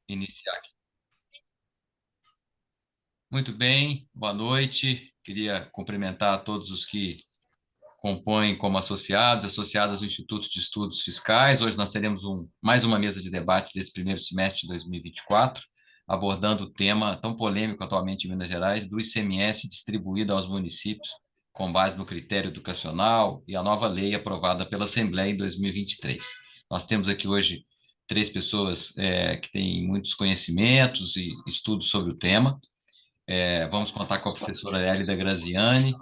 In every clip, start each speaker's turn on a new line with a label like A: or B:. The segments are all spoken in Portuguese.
A: Iniciar aqui. Muito bem, boa noite. Queria cumprimentar a todos os que compõem como associadas do Instituto de Estudos Fiscais. Hoje nós teremos mais uma mesa de debate desse primeiro semestre de 2024, abordando o tema tão polêmico atualmente em Minas Gerais do ICMS distribuído aos municípios com base no critério educacional e a nova lei aprovada pela Assembleia em 2023. Nós temos aqui hoje três pessoas que têm muitos conhecimentos e estudos sobre o tema. Vamos contar com a professora Hélida Graziani,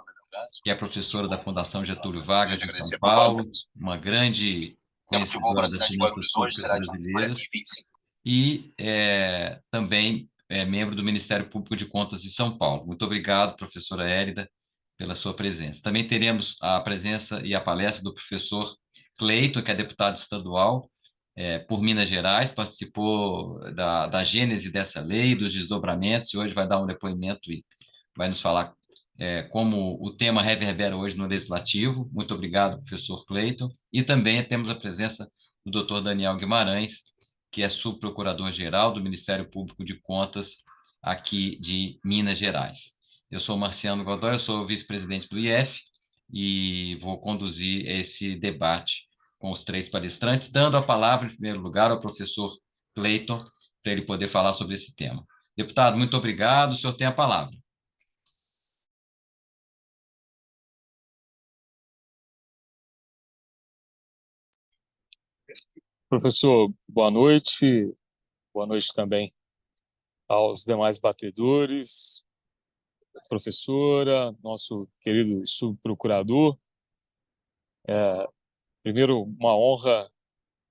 A: que é professora da Fundação Getúlio Vargas, em São Paulo, uma grande conhecedora das finanças públicas brasileiras e também é membro do Ministério Público de Contas de São Paulo. Muito obrigado, professora Hélida, pela sua presença. Também teremos a presença e a palestra do professor Cleiton, que é deputado estadual por Minas Gerais, participou da gênese dessa lei, dos desdobramentos, e hoje vai dar um depoimento e vai nos falar como o tema reverbera hoje no Legislativo. Muito obrigado, professor Cleiton. E também temos a presença do doutor Daniel Guimarães, que é subprocurador-geral do Ministério Público de Contas aqui de Minas Gerais. Eu sou Marciano Godoy, eu sou vice-presidente do IF e vou conduzir esse debate com os três palestrantes, dando a palavra, em primeiro lugar, ao professor Cleiton, para ele poder falar sobre esse tema. Deputado, muito obrigado, o senhor tem a palavra.
B: Professor, boa noite também aos demais batedores, professora, nosso querido subprocurador. Primeiro, uma honra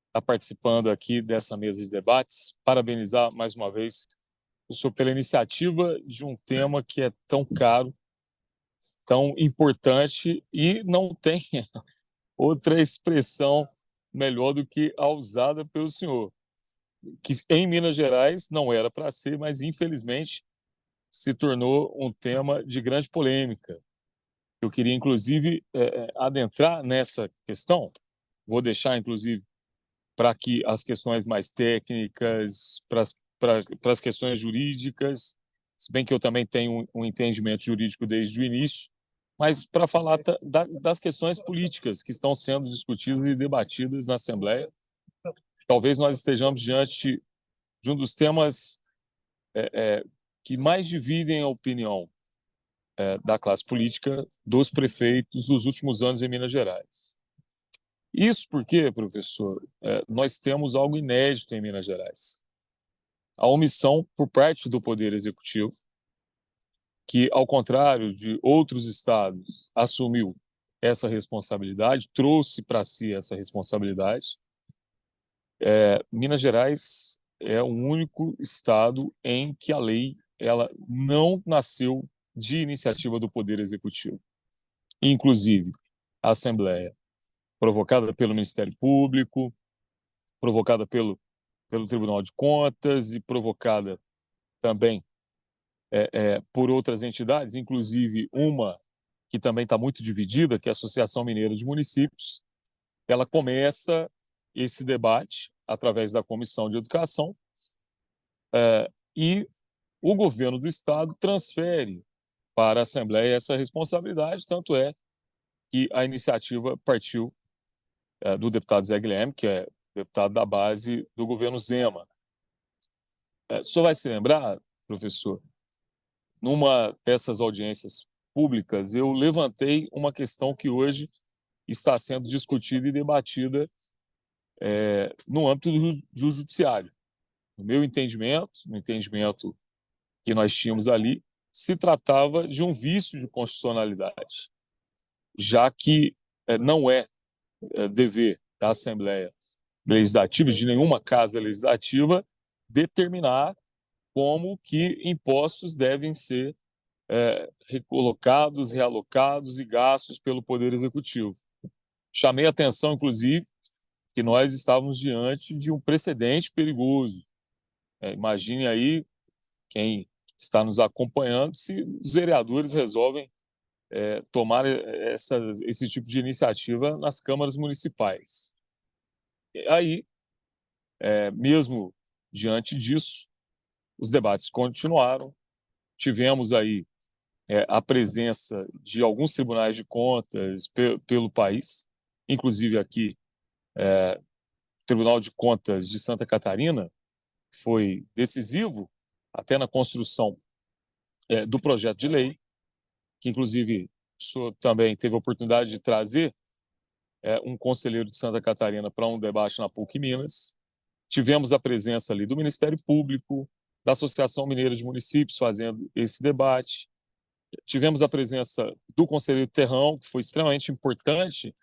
B: estar participando aqui dessa mesa de debates. Parabenizar mais uma vez o senhor pela iniciativa de um tema que é tão caro, tão importante e não tem outra expressão melhor do que a usada pelo senhor, que em Minas Gerais não era para ser, mas infelizmente se tornou um tema de grande polêmica. Eu queria, inclusive, adentrar nessa questão. Vou deixar, inclusive, para que as questões mais técnicas, para as questões jurídicas, se bem que eu também tenho um entendimento jurídico desde o início, mas para falar das questões políticas que estão sendo discutidas e debatidas na Assembleia. Talvez nós estejamos diante de um dos temas que mais dividem a opinião da classe política dos prefeitos dos últimos anos em Minas Gerais. Isso porque, professor, nós temos algo inédito em Minas Gerais. A omissão por parte do Poder Executivo, que, ao contrário de outros estados, assumiu essa responsabilidade, trouxe para si essa responsabilidade. Minas Gerais é o único estado em que a lei ela não nasceu de iniciativa do Poder Executivo. Inclusive, a Assembleia, provocada pelo Ministério Público, provocada pelo Tribunal de Contas e provocada também por outras entidades, inclusive uma que também está muito dividida, que é a Associação Mineira de Municípios. Ela começa esse debate através da Comissão de Educação e o governo do Estado transfere para a Assembleia essa responsabilidade, tanto é que a iniciativa partiu do deputado Zé Guilherme, que é deputado da base do governo Zema. O senhor vai se lembrar, professor, numa dessas audiências públicas, eu levantei uma questão que hoje está sendo discutida e debatida no âmbito do judiciário. No meu entendimento, no entendimento que nós tínhamos ali, se tratava de um vício de constitucionalidade, já que não é dever da Assembleia Legislativa, de nenhuma casa legislativa, determinar como que impostos devem ser recolocados, realocados e gastos pelo Poder Executivo. Chamei a atenção, inclusive, que nós estávamos diante de um precedente perigoso. Imagine aí quem está nos acompanhando se os vereadores resolvem tomar esse tipo de iniciativa nas câmaras municipais. E aí, mesmo Diante disso, os debates continuaram. Tivemos aí a presença de alguns tribunais de contas pelo país, inclusive aqui o Tribunal de Contas de Santa Catarina foi decisivo até na construção do projeto de lei, que inclusive o senhor também teve a oportunidade de trazer um conselheiro de Santa Catarina para um debate na PUC Minas. Tivemos a presença ali do Ministério Público, da Associação Mineira de Municípios fazendo esse debate. Tivemos a presença do conselheiro Terrão, que foi extremamente importante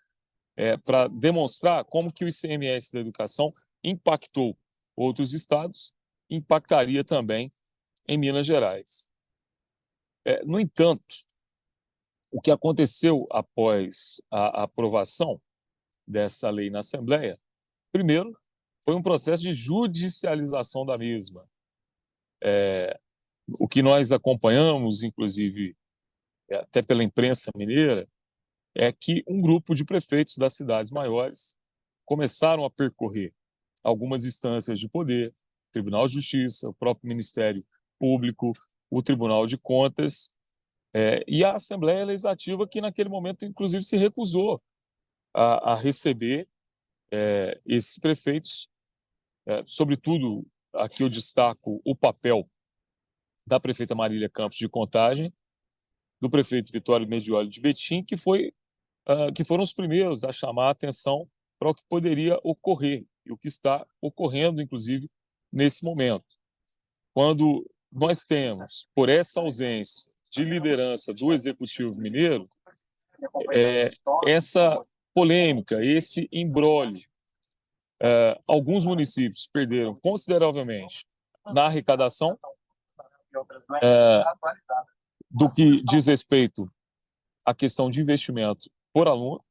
B: para demonstrar como que o ICMS da educação impactou outros estados, impactaria também em Minas Gerais. No entanto, o que aconteceu após a aprovação dessa lei na Assembleia, primeiro, foi um processo de judicialização da mesma. O que nós acompanhamos, inclusive, até pela imprensa mineira, é que um grupo de prefeitos das cidades maiores começaram a percorrer algumas instâncias de poder, Tribunal de Justiça, o próprio Ministério Público, o Tribunal de Contas, e a Assembleia Legislativa, que naquele momento, inclusive, se recusou a receber esses prefeitos. Sobretudo, aqui eu destaco o papel da prefeita Marília Campos de Contagem, do prefeito Vitório Medioli de Betim, que foram os primeiros a chamar a atenção para o que poderia ocorrer e o que está ocorrendo, inclusive, nesse momento. Quando nós temos, por essa ausência de liderança do Executivo Mineiro, essa polêmica, esse imbróglio, alguns municípios perderam consideravelmente na arrecadação, do que diz respeito à questão de investimento por aluno,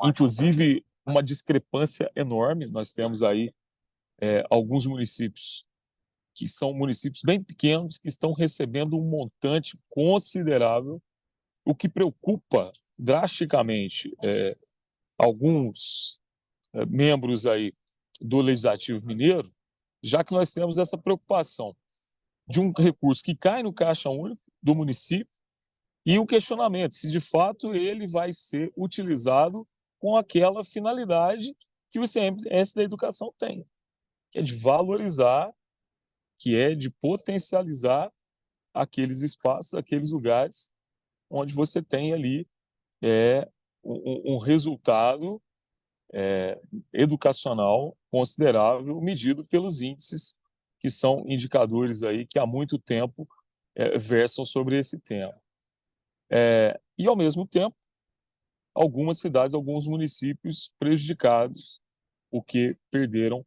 B: inclusive uma discrepância enorme. Nós temos aí alguns municípios que são municípios bem pequenos que estão recebendo um montante considerável, o que preocupa drasticamente alguns membros aí do Legislativo Mineiro, já que nós temos essa preocupação de um recurso que cai no caixa único do município e o questionamento se de fato ele vai ser utilizado com aquela finalidade que o ICMS da educação tem, que é de valorizar, que é de potencializar aqueles espaços, aqueles lugares onde você tem ali um resultado educacional considerável, medido pelos índices, que são indicadores aí que há muito tempo versam sobre esse tema. E, ao mesmo tempo, algumas cidades, alguns municípios prejudicados, o que perderam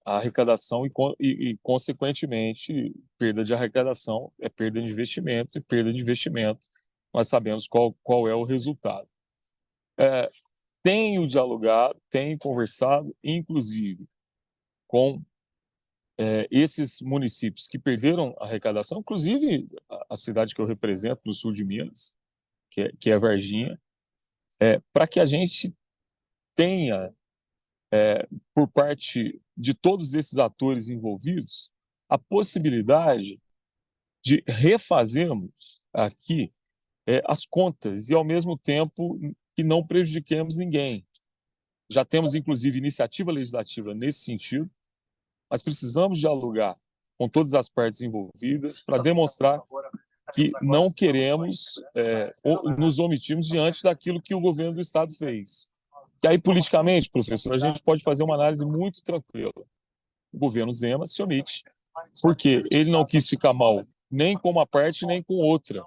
B: a arrecadação e, consequentemente, perda de arrecadação é perda de investimento, e perda de investimento nós sabemos qual é o resultado. Tenho dialogado, tenho conversado, inclusive, com esses municípios que perderam a arrecadação, inclusive a cidade que eu represento, no sul de Minas, que é Varginha, para que a gente tenha, por parte de todos esses atores envolvidos, a possibilidade de refazermos aqui as contas e, ao mesmo tempo, que não prejudiquemos ninguém. Já temos, inclusive, iniciativa legislativa nesse sentido, mas precisamos dialogar com todas as partes envolvidas para demonstrar que não queremos nos omitirmos diante daquilo que o governo do Estado fez. E aí, politicamente, professor, a gente pode fazer uma análise muito tranquila. O governo Zema se omite, porque ele não quis ficar mal nem com uma parte nem com outra.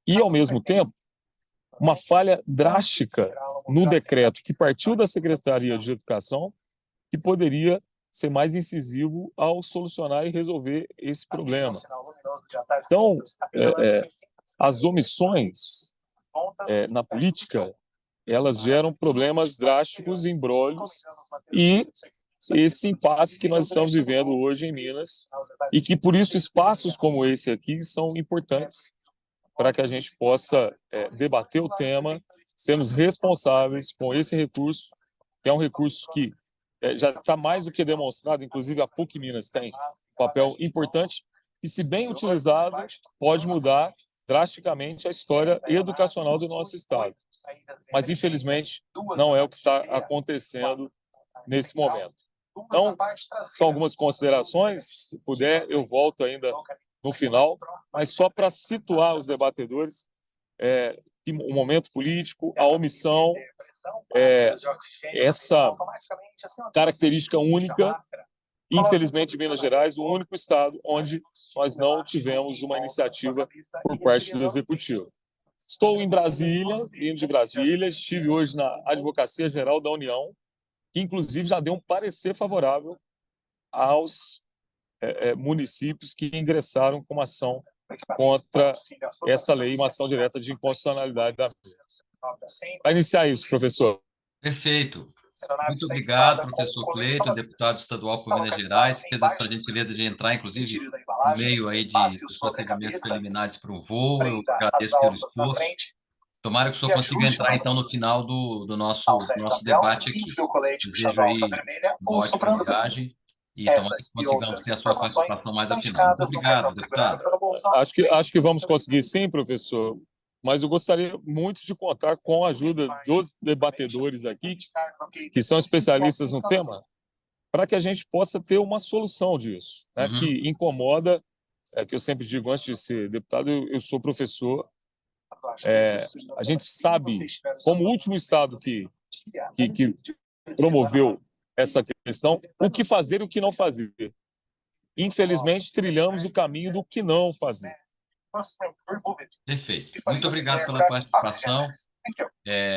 B: E, ao mesmo tempo, uma falha drástica no decreto que partiu da Secretaria de Educação, que poderia ser mais incisivo ao solucionar e resolver esse problema. Então, as omissões na política, elas geram problemas drásticos, embrólios e esse impasse que nós estamos vivendo hoje em Minas e que, por isso, espaços como esse aqui são importantes para que a gente possa debater o tema, sermos responsáveis com esse recurso, que é um recurso que já está mais do que demonstrado, inclusive a PUC Minas tem um papel importante, e se bem utilizado, pode mudar drasticamente a história educacional do nosso Estado. Mas, infelizmente, não é o que está acontecendo nesse momento. Então, são algumas considerações, se puder, eu volto ainda no final, mas só para situar os debatedores, o momento político, a omissão, essa característica única, infelizmente, Minas Gerais, o único estado onde nós não tivemos uma iniciativa por parte do Executivo. Estou em Brasília, vindo de Brasília, estive hoje na Advocacia Geral da União, que inclusive já deu um parecer favorável aos municípios que ingressaram com uma ação contra essa lei, uma ação direta de inconstitucionalidade da mesma. Para iniciar isso, professor.
A: Perfeito. Muito obrigado, professor Cleiton, deputado estadual por Minas Gerais, que fez essa gentileza de entrar, inclusive, no meio aí dos procedimentos preliminares para o voo. Eu agradeço pelo esforço. Tomara que o senhor consiga entrar, então, no final do nosso debate aqui. Desejo aí uma ótima viagem e tomara que consigamos ter a sua participação mais ao final. Muito obrigado, deputado.
B: Acho que vamos conseguir sim, professor, mas eu gostaria muito de contar com a ajuda dos debatedores aqui, que são especialistas no tema, para que a gente possa ter uma solução disso, né, que incomoda, que eu sempre digo, antes de ser deputado, eu sou professor. A gente sabe, como o último estado que promoveu essa questão, o que fazer e o que não fazer. Infelizmente, trilhamos o caminho do que não fazer.
A: Perfeito. Muito obrigado pela participação.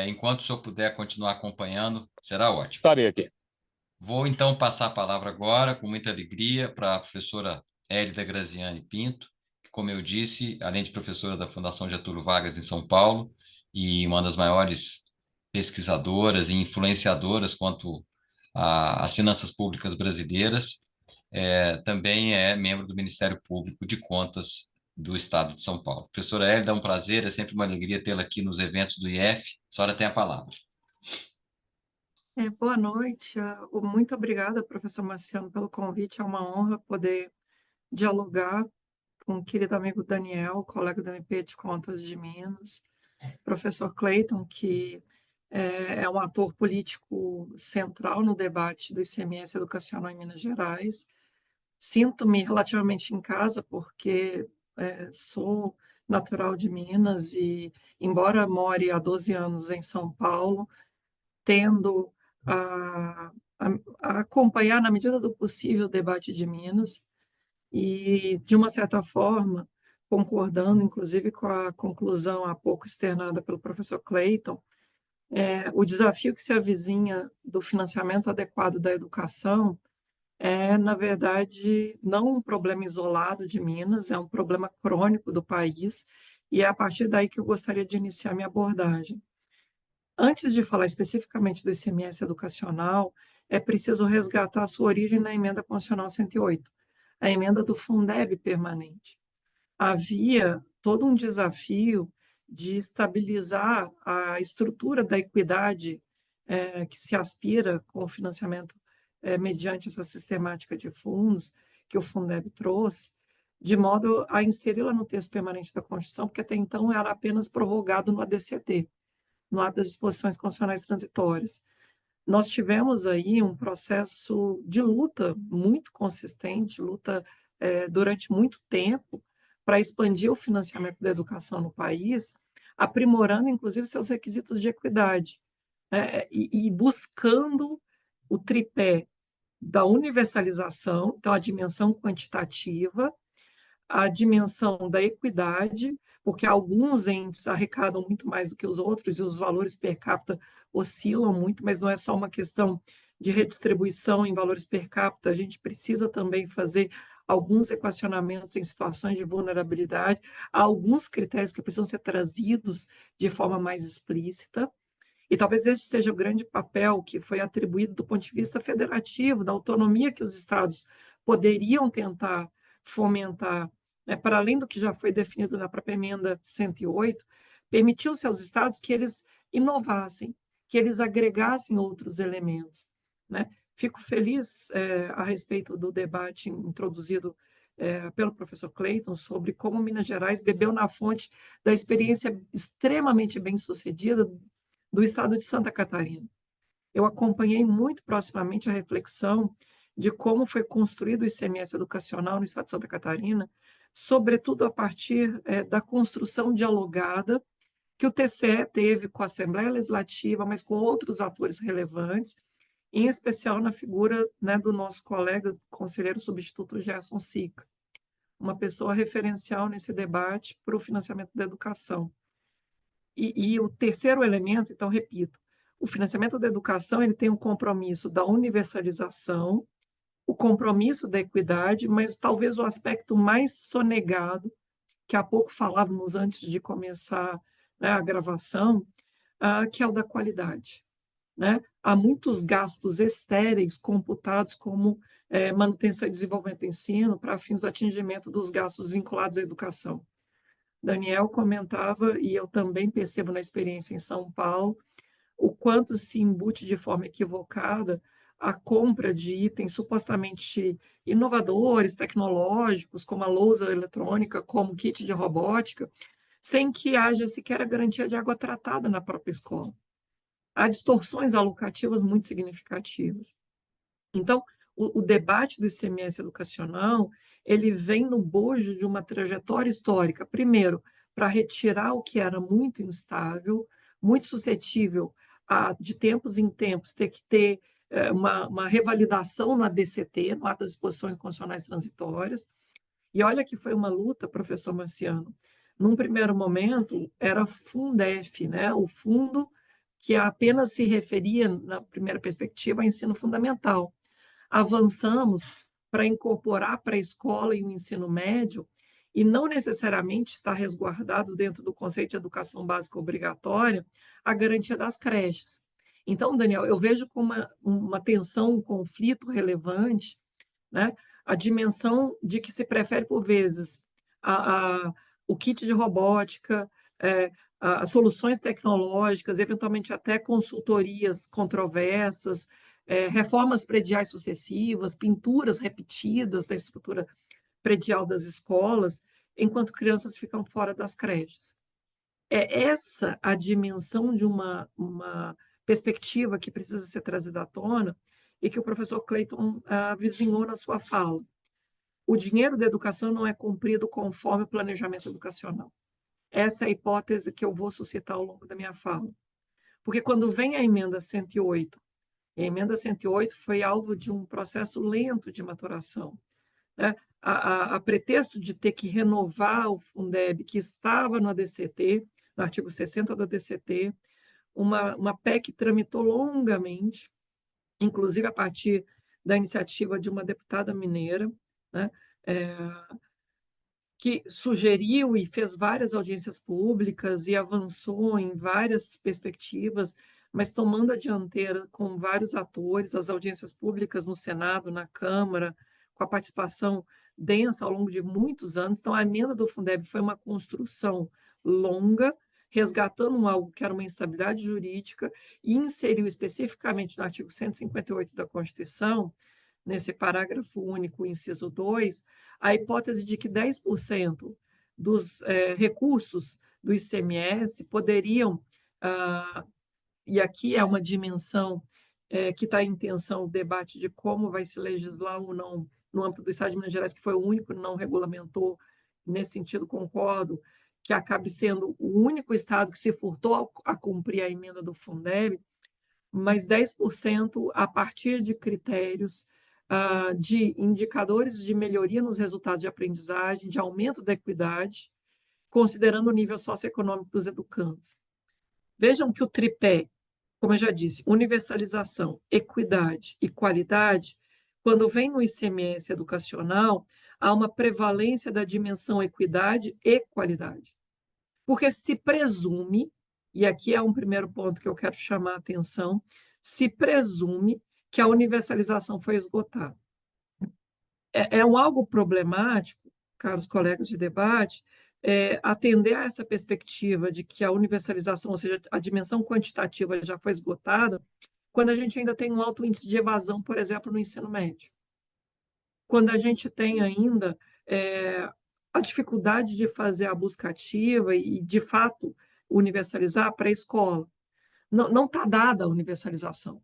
A: Enquanto o senhor puder continuar acompanhando, será ótimo.
B: Estarei aqui.
A: Vou, então, passar a palavra agora, com muita alegria, para a professora Hélida Graziani Pinto, que, como eu disse, além de professora da Fundação Getúlio Vargas em São Paulo e uma das maiores pesquisadoras e influenciadoras quanto às finanças públicas brasileiras, também é membro do Ministério Público de Contas do Estado de São Paulo. Professora Hélida, é um prazer, é sempre uma alegria tê-la aqui nos eventos do IF. A senhora tem a palavra.
C: Boa noite. Muito obrigada, professor Marciano, pelo convite. É uma honra poder dialogar com o querido amigo Daniel, colega do MP de Contas de Minas, professor Cleiton, que é um ator político central no debate do ICMS educacional em Minas Gerais. Sinto-me relativamente em casa, porque sou natural de Minas e, embora more há 12 anos em São Paulo, tendo a acompanhar, na medida do possível, o debate de Minas e, de uma certa forma, concordando, inclusive, com a conclusão há pouco externada pelo professor Cleiton, o desafio que se avizinha do financiamento adequado da educação na verdade, não um problema isolado de Minas, é um problema crônico do país, e é a partir daí que eu gostaria de iniciar minha abordagem. Antes de falar especificamente do ICMS educacional, é preciso resgatar a sua origem na Emenda Constitucional 108, a emenda do Fundeb permanente. Havia todo um desafio de estabilizar a estrutura da equidade que se aspira com o financiamento mediante essa sistemática de fundos que o Fundeb trouxe, de modo a inseri-la no texto permanente da Constituição, porque até então era apenas prorrogado no ADCT, no ato das disposições constitucionais transitórias. Nós tivemos aí um processo de luta muito consistente, luta durante muito tempo, para expandir o financiamento da educação no país, aprimorando, inclusive, seus requisitos de equidade, e buscando o tripé da universalização, então a dimensão quantitativa, a dimensão da equidade, porque alguns entes arrecadam muito mais do que os outros e os valores per capita oscilam muito, mas não é só uma questão de redistribuição em valores per capita, a gente precisa também fazer alguns equacionamentos em situações de vulnerabilidade, há alguns critérios que precisam ser trazidos de forma mais explícita, e talvez esse seja o grande papel que foi atribuído do ponto de vista federativo, da autonomia que os estados poderiam tentar fomentar, para além do que já foi definido na própria emenda 108, permitiu-se aos estados que eles inovassem, que eles agregassem outros elementos, Fico feliz a respeito do debate introduzido pelo professor Clayton sobre como Minas Gerais bebeu na fonte da experiência extremamente bem-sucedida do estado de Santa Catarina. Eu acompanhei muito proximamente a reflexão de como foi construído o ICMS educacional no estado de Santa Catarina, sobretudo a partir da construção dialogada que o TCE teve com a Assembleia Legislativa, mas com outros atores relevantes, em especial na figura, né, do nosso colega conselheiro substituto Gerson Sica, uma pessoa referencial nesse debate para o financiamento da educação. E o terceiro elemento, então, repito, o financiamento da educação ele tem um compromisso da universalização, o compromisso da equidade, mas talvez o aspecto mais sonegado, que há pouco falávamos antes de começar, né, a gravação, que é o da qualidade. Né? Há muitos gastos estéreis computados como manutenção e desenvolvimento do ensino para fins do atingimento dos gastos vinculados à educação. Daniel comentava, e eu também percebo na experiência em São Paulo, o quanto se embute de forma equivocada a compra de itens supostamente inovadores, tecnológicos, como a lousa eletrônica, como kit de robótica, sem que haja sequer a garantia de água tratada na própria escola. Há distorções alocativas muito significativas. Então, o debate do ICMS educacional, ele vem no bojo de uma trajetória histórica, primeiro, para retirar o que era muito instável, muito suscetível a, de tempos em tempos, ter que ter uma revalidação no ADCT, no Ato das Disposições Constitucionais Transitórias. E olha que foi uma luta, professor Marciano. Num primeiro momento, era Fundef, né? O fundo que apenas se referia, na primeira perspectiva, ao ensino fundamental. Avançamos para incorporar a pré-escola e o ensino médio, e não necessariamente está resguardado dentro do conceito de educação básica obrigatória a garantia das creches. Então, Daniel, eu vejo como uma tensão, um conflito relevante, né? A dimensão de que se prefere, por vezes, o kit de robótica, as soluções tecnológicas, eventualmente até consultorias controversas, reformas prediais sucessivas, pinturas repetidas da estrutura predial das escolas, enquanto crianças ficam fora das creches. É essa a dimensão de uma perspectiva que precisa ser trazida à tona e que o professor Clayton avizinhou na sua fala. O dinheiro da educação não é cumprido conforme o planejamento educacional. Essa é a hipótese que eu vou suscitar ao longo da minha fala. Porque quando vem a emenda 108, a emenda 108 foi alvo de um processo lento de maturação, né? A pretexto de ter que renovar o Fundeb, que estava no ADCT, no artigo 60 do ADCT, uma PEC tramitou longamente, inclusive a partir da iniciativa de uma deputada mineira, né? Que sugeriu e fez várias audiências públicas e avançou em várias perspectivas, mas tomando a dianteira com vários atores, as audiências públicas no Senado, na Câmara, com a participação densa ao longo de muitos anos. Então, a emenda do Fundeb foi uma construção longa, resgatando algo que era uma instabilidade jurídica e inseriu especificamente no artigo 158 da Constituição, nesse parágrafo único, inciso 2, a hipótese de que 10% dos recursos do ICMS poderiam, e aqui é uma dimensão que está em tensão o debate de como vai se legislar ou não no âmbito do Estado de Minas Gerais, que foi o único que não regulamentou, nesse sentido concordo, que acabe sendo o único Estado que se furtou a cumprir a emenda do Fundeb, mas 10% a partir de critérios de indicadores de melhoria nos resultados de aprendizagem, de aumento da equidade, considerando o nível socioeconômico dos educandos. Vejam que o tripé, como eu já disse, universalização, equidade e qualidade, quando vem no ICMS educacional, há uma prevalência da dimensão equidade e qualidade. Porque se presume, e aqui é um primeiro ponto que eu quero chamar a atenção, se presume que a universalização foi esgotada. É algo problemático, caros colegas de debate, atender a essa perspectiva de que a universalização, ou seja, a dimensão quantitativa já foi esgotada, quando a gente ainda tem um alto índice de evasão, por exemplo, no ensino médio. Quando a gente tem ainda a dificuldade de fazer a busca ativa e, de fato, universalizar a pré-escola. Não está dada a universalização.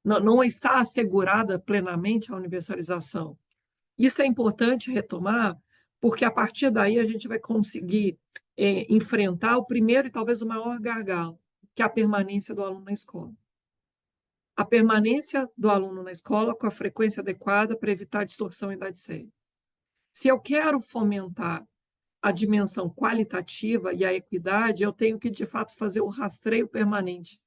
C: Não está assegurada plenamente a universalização. Isso é importante retomar, porque a partir daí a gente vai conseguir enfrentar o primeiro e talvez o maior gargalo, que é a permanência do aluno na escola. A permanência do aluno na escola com a frequência adequada para evitar a distorção em idade séria. Se eu quero fomentar a dimensão qualitativa e a equidade, eu tenho que, de fato, fazer o rastreio permanente.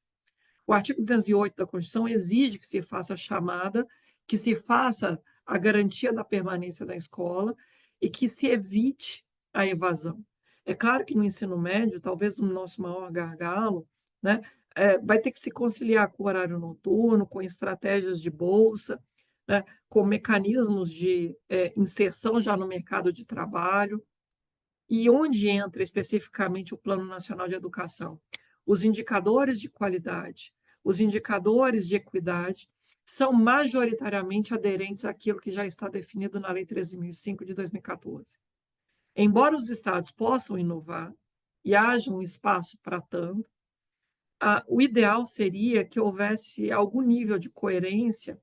C: O artigo 208 da Constituição exige que se faça a chamada, que se faça a garantia da permanência da escola e que se evite a evasão. É claro que no ensino médio, talvez o nosso maior gargalo, né, vai ter que se conciliar com o horário noturno, com estratégias de bolsa, né, com mecanismos de inserção já no mercado de trabalho. E onde entra especificamente o Plano Nacional de Educação? Os indicadores de qualidade, os indicadores de equidade são majoritariamente aderentes àquilo que já está definido na Lei 13.005 de 2014. Embora os estados possam inovar e haja um espaço para tanto, o ideal seria que houvesse algum nível de coerência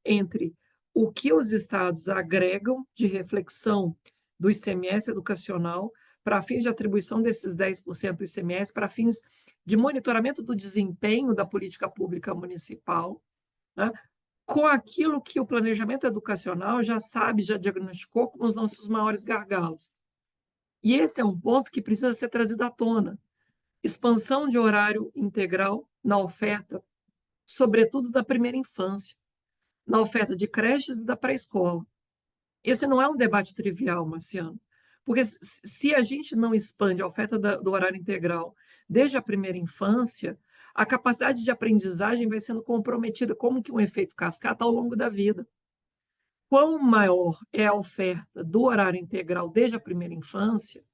C: entre o que os estados agregam de reflexão do ICMS educacional para fins de atribuição desses 10% do ICMS, para fins de monitoramento do desempenho da política pública municipal, né, com aquilo que o planejamento educacional já sabe, já diagnosticou como os nossos maiores gargalos. E esse é um ponto que precisa ser trazido à tona. Expansão de horário integral na oferta, sobretudo da primeira infância, na oferta de creches e da pré-escola. Esse não é um debate trivial, Marciano, porque se a gente não expande a oferta do horário integral desde a primeira infância, a capacidade de aprendizagem vai sendo comprometida como que um efeito cascata ao longo da vida. Quão maior é a oferta do horário integral desde a primeira infância,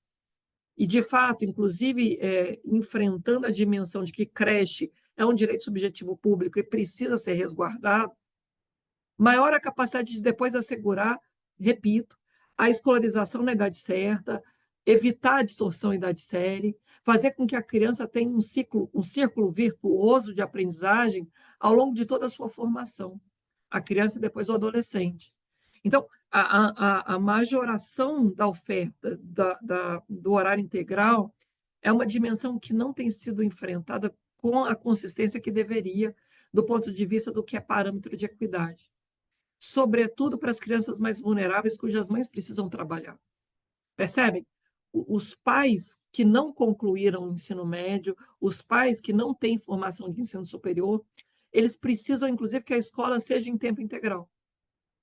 C: e, de fato, inclusive, enfrentando a dimensão de que creche é um direito subjetivo público e precisa ser resguardado, maior a capacidade de depois assegurar, repito, a escolarização na idade certa, evitar a distorção em idade séria, fazer com que a criança tenha um círculo virtuoso de aprendizagem ao longo de toda a sua formação, a criança e depois o adolescente. Então, a majoração da oferta do horário integral é uma dimensão que não tem sido enfrentada com a consistência que deveria, do ponto de vista do que é parâmetro de equidade, sobretudo para as crianças mais vulneráveis, cujas mães precisam trabalhar. Percebem? Os pais que não concluíram o ensino médio, os pais que não têm formação de ensino superior, eles precisam, inclusive, que a escola seja em tempo integral.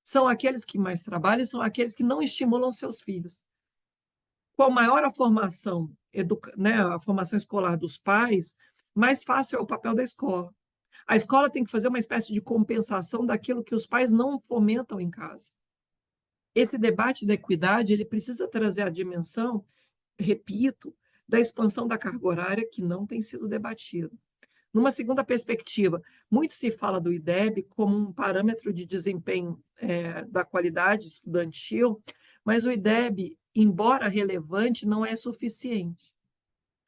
C: São aqueles que mais trabalham, são aqueles que não estimulam seus filhos. Quanto maior a formação, a formação escolar dos pais, mais fácil é o papel da escola. A escola tem que fazer uma espécie de compensação daquilo que os pais não fomentam em casa. Esse debate da equidade, ele precisa trazer a dimensão, repito, da expansão da carga horária, que não tem sido debatido. Numa segunda perspectiva, muito se fala do IDEB como um parâmetro de desempenho da qualidade estudantil, mas o IDEB, embora relevante, não é suficiente.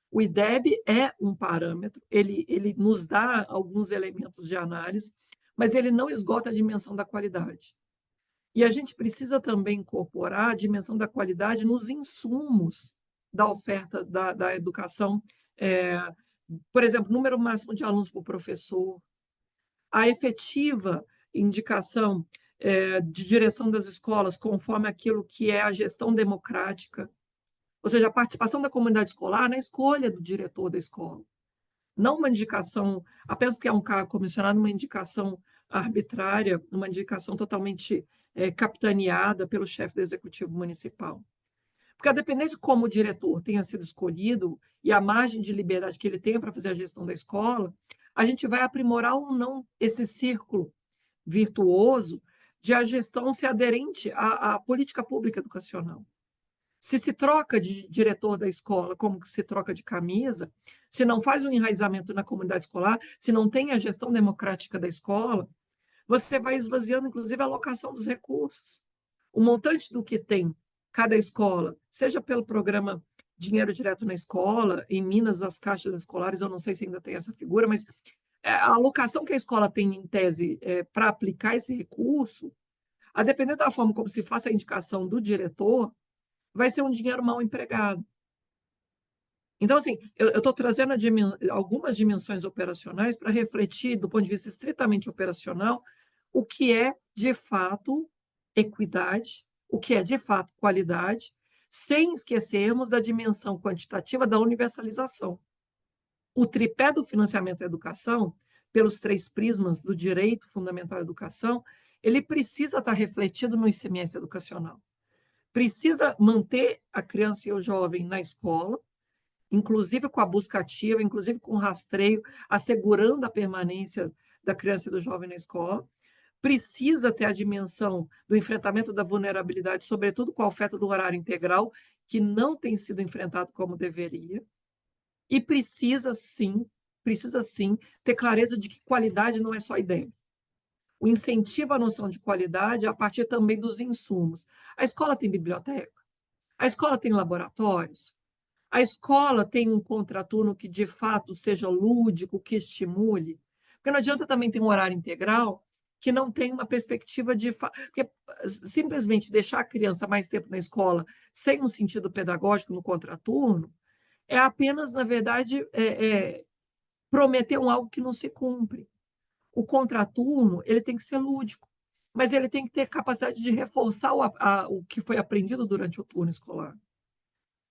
C: O IDEB é um parâmetro, ele nos dá alguns elementos de análise, mas ele não esgota a dimensão da qualidade. E a gente precisa também incorporar a dimensão da qualidade nos insumos da oferta da educação, por exemplo, número máximo de alunos por professor, a efetiva indicação de direção das escolas conforme aquilo que é a gestão democrática, ou seja, a participação da comunidade escolar na escolha do diretor da escola. Não uma indicação, apenas porque é um cargo comissionado, uma indicação arbitrária, uma indicação totalmente capitaneada pelo chefe do executivo municipal. Porque, a depender de como o diretor tenha sido escolhido e a margem de liberdade que ele tenha para fazer a gestão da escola, a gente vai aprimorar ou não esse círculo virtuoso de a gestão ser aderente à política pública educacional. Se troca de diretor da escola como que se troca de camisa, se não faz um enraizamento na comunidade escolar, se não tem a gestão democrática da escola, você vai esvaziando, inclusive, a alocação dos recursos. O montante do que tem cada escola, seja pelo programa Dinheiro Direto na Escola, em Minas, as caixas escolares, eu não sei se ainda tem essa figura, mas a alocação que a escola tem, em tese, para aplicar esse recurso, a depender da forma como se faça a indicação do diretor, vai ser um dinheiro mal empregado. Então, assim, eu estou trazendo algumas dimensões operacionais para refletir, do ponto de vista estritamente operacional, o que é, de fato, equidade, o que é, de fato, qualidade, sem esquecermos da dimensão quantitativa da universalização. O tripé do financiamento à educação, pelos 3 prismas do direito fundamental à educação, ele precisa estar refletido no ICMS educacional. Precisa manter a criança e o jovem na escola, inclusive com a busca ativa, inclusive com o rastreio, assegurando a permanência da criança e do jovem na escola. Precisa ter a dimensão do enfrentamento da vulnerabilidade, sobretudo com a oferta do horário integral, que não tem sido enfrentado como deveria. E precisa sim, ter clareza de que qualidade não é só ideia. O incentivo à noção de qualidade é a partir também dos insumos. A escola tem biblioteca? A escola tem laboratórios? A escola tem um contraturno que, de fato, seja lúdico, que estimule? Porque não adianta também ter um horário integral que não tem uma perspectiva de... Porque simplesmente deixar a criança mais tempo na escola sem um sentido pedagógico no contraturno é apenas, na verdade, prometer algo que não se cumpre. O contraturno ele tem que ser lúdico, mas ele tem que ter capacidade de reforçar o que foi aprendido durante o turno escolar.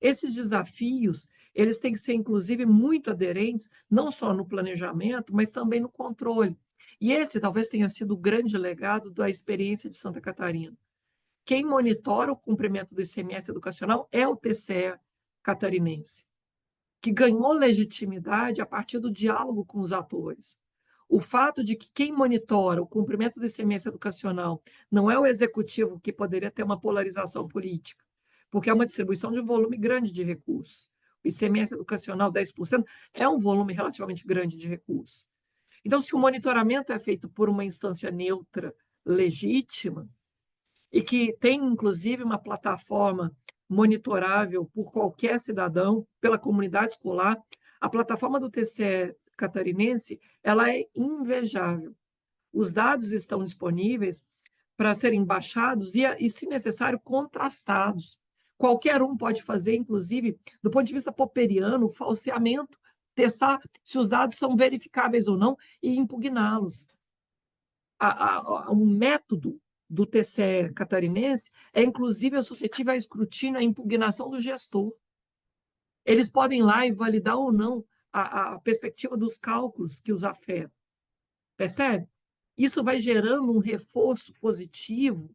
C: Esses desafios, eles têm que ser, inclusive, muito aderentes, não só no planejamento, mas também no controle. E esse talvez tenha sido o grande legado da experiência de Santa Catarina. Quem monitora o cumprimento do ICMS educacional é o TCE catarinense, que ganhou legitimidade a partir do diálogo com os atores. O fato de que quem monitora o cumprimento do ICMS educacional não é o executivo, que poderia ter uma polarização política, porque é uma distribuição de um volume grande de recursos. O ICMS educacional, 10%, é um volume relativamente grande de recursos. Então, se o monitoramento é feito por uma instância neutra, legítima, e que tem, inclusive, uma plataforma monitorável por qualquer cidadão, pela comunidade escolar, a plataforma do TCE catarinense ela é invejável. Os dados estão disponíveis para serem baixados e, se necessário, contrastados. Qualquer um pode fazer, inclusive, do ponto de vista popperiano, falseamento, testar se os dados são verificáveis ou não e impugná-los. Um método do TCE catarinense é, inclusive, suscetível a escrutínio, a impugnação do gestor. Eles podem ir lá e validar ou não a perspectiva dos cálculos que os afetam. Percebe? Isso vai gerando um reforço positivo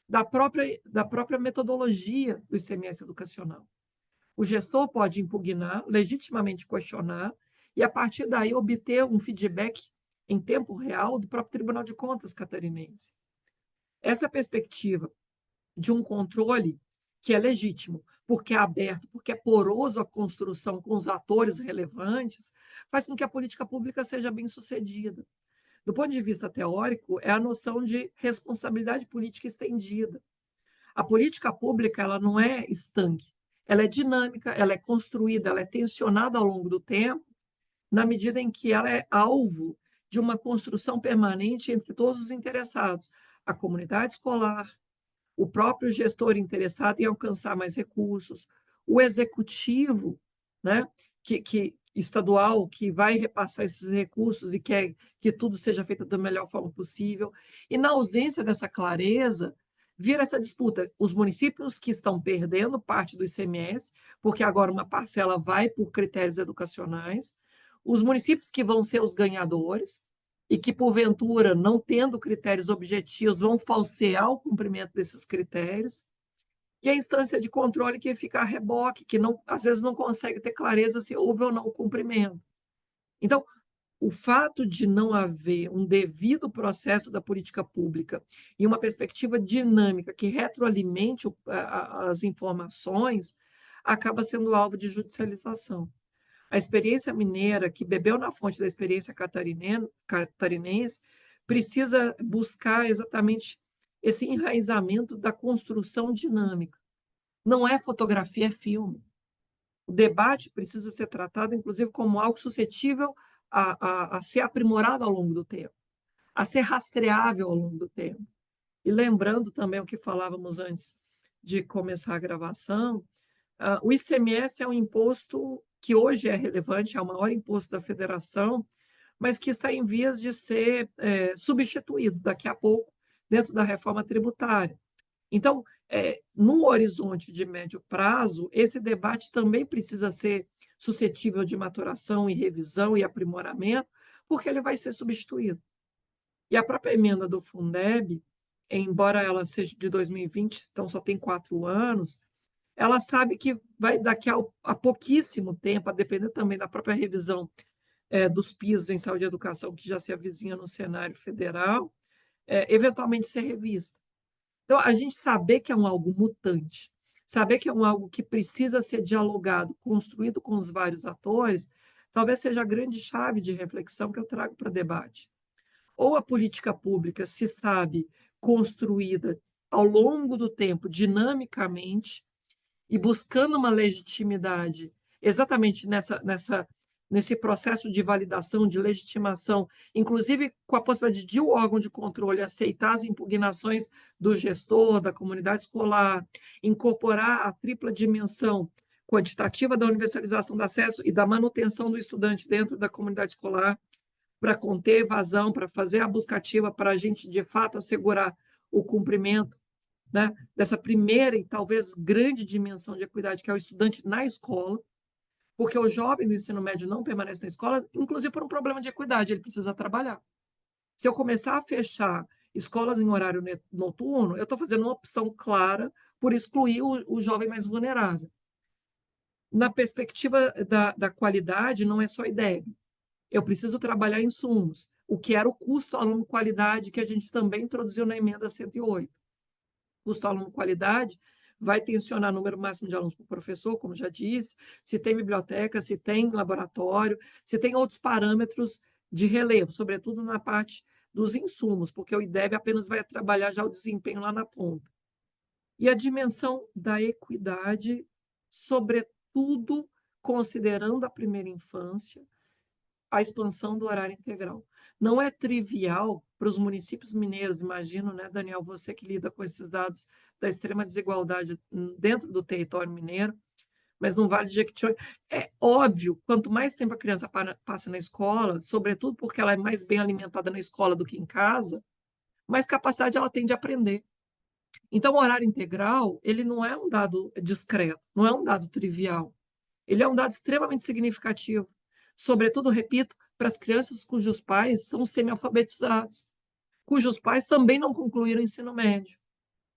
C: da própria metodologia do ICMS educacional. O gestor pode impugnar, legitimamente questionar, e, a partir daí, obter um feedback em tempo real do próprio Tribunal de Contas catarinense. Essa perspectiva de um controle que é legítimo, porque é aberto, porque é poroso a construção com os atores relevantes, faz com que a política pública seja bem-sucedida. Do ponto de vista teórico, é a noção de responsabilidade política estendida. A política pública ela não é estanque, ela é dinâmica, ela é construída, ela é tensionada ao longo do tempo, na medida em que ela é alvo de uma construção permanente entre todos os interessados, a comunidade escolar, o próprio gestor interessado em alcançar mais recursos, o executivo, né, estadual, que vai repassar esses recursos e quer que tudo seja feito da melhor forma possível. E, na ausência dessa clareza, vira essa disputa. Os municípios que estão perdendo parte do ICMS, porque agora uma parcela vai por critérios educacionais, os municípios que vão ser os ganhadores, e que, porventura, não tendo critérios objetivos, vão falsear o cumprimento desses critérios, e a instância de controle que fica a reboque, que não, às vezes não consegue ter clareza se houve ou não o cumprimento. Então, o fato de não haver um devido processo da política pública e uma perspectiva dinâmica que retroalimente as informações acaba sendo alvo de judicialização. A experiência mineira, que bebeu na fonte da experiência catarinense, precisa buscar exatamente esse enraizamento da construção dinâmica. Não é fotografia, é filme. O debate precisa ser tratado, inclusive, como algo suscetível a ser aprimorado ao longo do tempo, a ser rastreável ao longo do tempo. E lembrando também o que falávamos antes de começar a gravação, o ICMS é um imposto que hoje é relevante, é o maior imposto da federação, mas que está em vias de ser substituído daqui a pouco dentro da reforma tributária. Então, no horizonte de médio prazo, esse debate também precisa ser suscetível de maturação e revisão e aprimoramento, porque ele vai ser substituído. E a própria emenda do Fundeb, embora ela seja de 2020, então só tem 4 anos, ela sabe que vai daqui a pouquíssimo tempo, a depender também da própria revisão dos pisos em saúde e educação, que já se avizinha no cenário federal, eventualmente ser revista. Então, a gente saber que é algo mutante, saber que é algo que precisa ser dialogado, construído com os vários atores, talvez seja a grande chave de reflexão que eu trago para debate. Ou a política pública se sabe construída ao longo do tempo, dinamicamente, e buscando uma legitimidade exatamente nesse processo de validação, de legitimação, inclusive com a possibilidade de o órgão de controle aceitar as impugnações do gestor, da comunidade escolar, incorporar a tripla dimensão quantitativa da universalização do acesso e da manutenção do estudante dentro da comunidade escolar, para conter evasão, para fazer a busca ativa, para a gente, de fato, assegurar o cumprimento, né, dessa primeira e talvez grande dimensão de equidade, que é o estudante na escola, porque o jovem do ensino médio não permanece na escola, inclusive por um problema de equidade, ele precisa trabalhar. Se eu começar a fechar escolas em horário noturno, eu estou fazendo uma opção clara por excluir o jovem mais vulnerável. Na perspectiva da qualidade, não é só IDEB. Eu preciso trabalhar insumos, o que era o custo aluno-qualidade, que a gente também introduziu na emenda 108. Custo aluno-qualidade vai tensionar o número máximo de alunos por professor, como já disse, se tem biblioteca, se tem laboratório, se tem outros parâmetros de relevo, sobretudo na parte dos insumos, porque o IDEB apenas vai trabalhar já o desempenho lá na ponta. E a dimensão da equidade, sobretudo considerando a primeira infância, a expansão do horário integral. Não é trivial para os municípios mineiros, imagino, né, Daniel, você que lida com esses dados da extrema desigualdade dentro do território mineiro, mas no Vale de Jequitinhonha, é óbvio, quanto mais tempo a criança passa na escola, sobretudo porque ela é mais bem alimentada na escola do que em casa, mais capacidade ela tem de aprender. Então, o horário integral, ele não é um dado discreto, não é um dado trivial. Ele é um dado extremamente significativo. Sobretudo, repito, para as crianças cujos pais são semi-alfabetizados, cujos pais também não concluíram o ensino médio,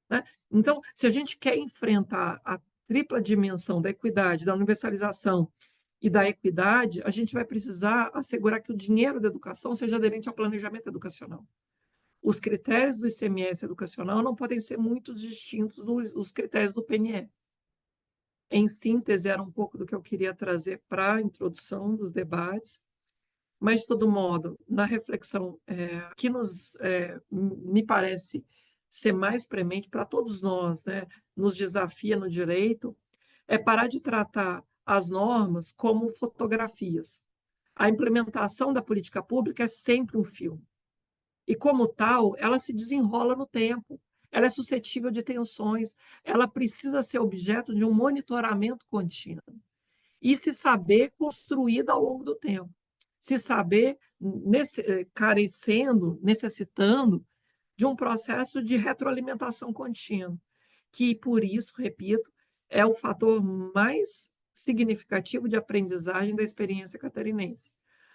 C: né? Então, se a gente quer enfrentar a tripla dimensão da equidade, da universalização e da equidade, a gente vai precisar assegurar que o dinheiro da educação seja aderente ao planejamento educacional. Os critérios do ICMS educacional não podem ser muito distintos dos critérios do PNE. Em síntese, era um pouco do que eu queria trazer para a introdução dos debates, mas, de todo modo, na reflexão que me parece ser mais premente para todos nós, né, nos desafia no direito, é parar de tratar as normas como fotografias. A implementação da política pública é sempre um filme. E, como tal, ela se desenrola no tempo. Ela é suscetível de tensões, ela precisa ser objeto de um monitoramento contínuo e se saber construída ao longo do tempo, se saber necessitando de um processo de retroalimentação contínua, que, por isso, repito, é o fator mais significativo de aprendizagem da experiência catarinense.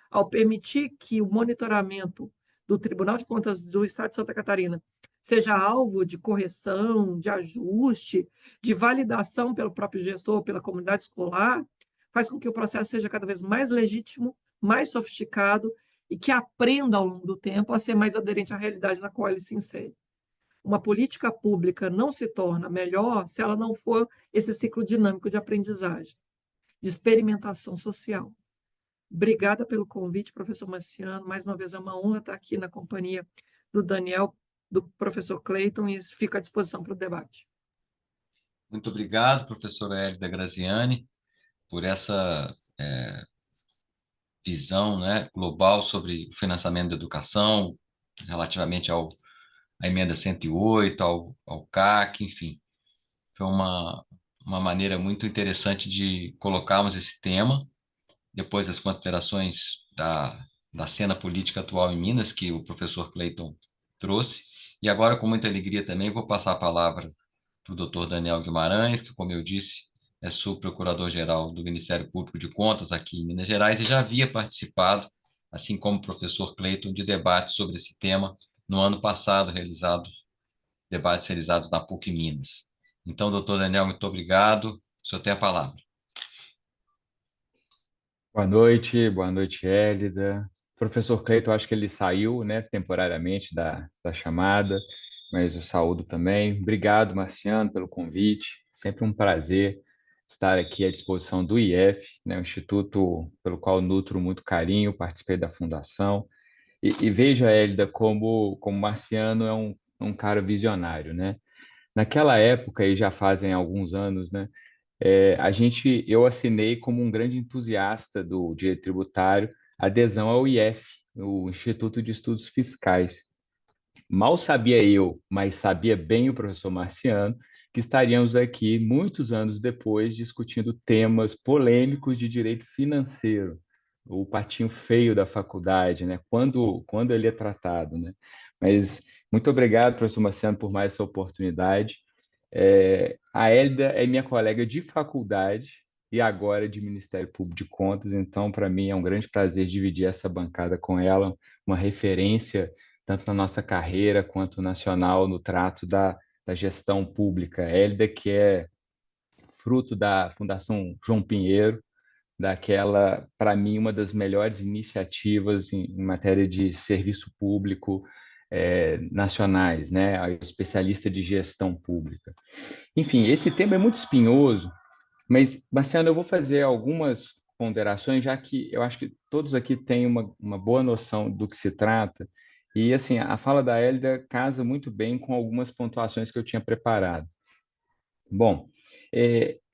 C: Ao permitir que o monitoramento do Tribunal de Contas do Estado de Santa Catarina seja alvo de correção, de ajuste, de validação pelo próprio gestor, pela comunidade escolar, faz com que o processo seja cada vez mais legítimo, mais sofisticado e que aprenda ao longo do tempo a ser mais aderente à realidade na qual ele se insere. Uma política pública não se torna melhor se ela não for esse ciclo dinâmico de aprendizagem, de experimentação social. Obrigada pelo convite, professor Marciano. Mais uma vez é uma honra estar aqui na companhia do Daniel, do professor Clayton, e fico à disposição para o debate.
A: Muito obrigado, professora Hélida Graziani, por essa visão, né, global sobre o financiamento da educação, relativamente à emenda 108, ao CAC, enfim. Foi uma maneira muito interessante de colocarmos esse tema, depois das considerações da cena política atual em Minas, que o professor Clayton trouxe. E agora, com muita alegria também, vou passar a palavra para o doutor Daniel Guimarães, que, como eu disse, é subprocurador-geral do Ministério Público de Contas aqui em Minas Gerais e já havia participado, assim como o professor Clayton, de debates sobre esse tema no ano passado, debates realizados na PUC Minas. Então, doutor Daniel, muito obrigado. O senhor tem a palavra.
D: Boa noite, Hélida. Professor Cleiton, acho que ele saiu, né, temporariamente da chamada, mas eu saúdo também. Obrigado, Marciano, pelo convite. Sempre um prazer estar aqui à disposição do IF, né, um instituto pelo qual nutro muito carinho, participei da fundação. E veja, Hélida, como Marciano é um cara visionário, né? Naquela época, e já fazem alguns anos, né? Eu assinei como um grande entusiasta do direito tributário adesão ao IF, o Instituto de Estudos Fiscais. Mal sabia eu, mas sabia bem o professor Marciano, que estaríamos aqui muitos anos depois discutindo temas polêmicos de direito financeiro, o patinho feio da faculdade, né? Quando ele é tratado, né? Mas muito obrigado, professor Marciano, por mais essa oportunidade. A Hélida é minha colega de faculdade e agora de Ministério Público de Contas, então para mim é um grande prazer dividir essa bancada com ela, uma referência tanto na nossa carreira quanto nacional no trato da gestão pública. Hélida, que é fruto da Fundação João Pinheiro, daquela, para mim, uma das melhores iniciativas em matéria de serviço público nacionais, né? A especialista de gestão pública. Enfim, esse tema é muito espinhoso, mas, Marciano, eu vou fazer algumas ponderações, já que eu acho que todos aqui têm uma boa noção do que se trata. E, assim, a fala da Hélida casa muito bem com algumas pontuações que eu tinha preparado. Bom,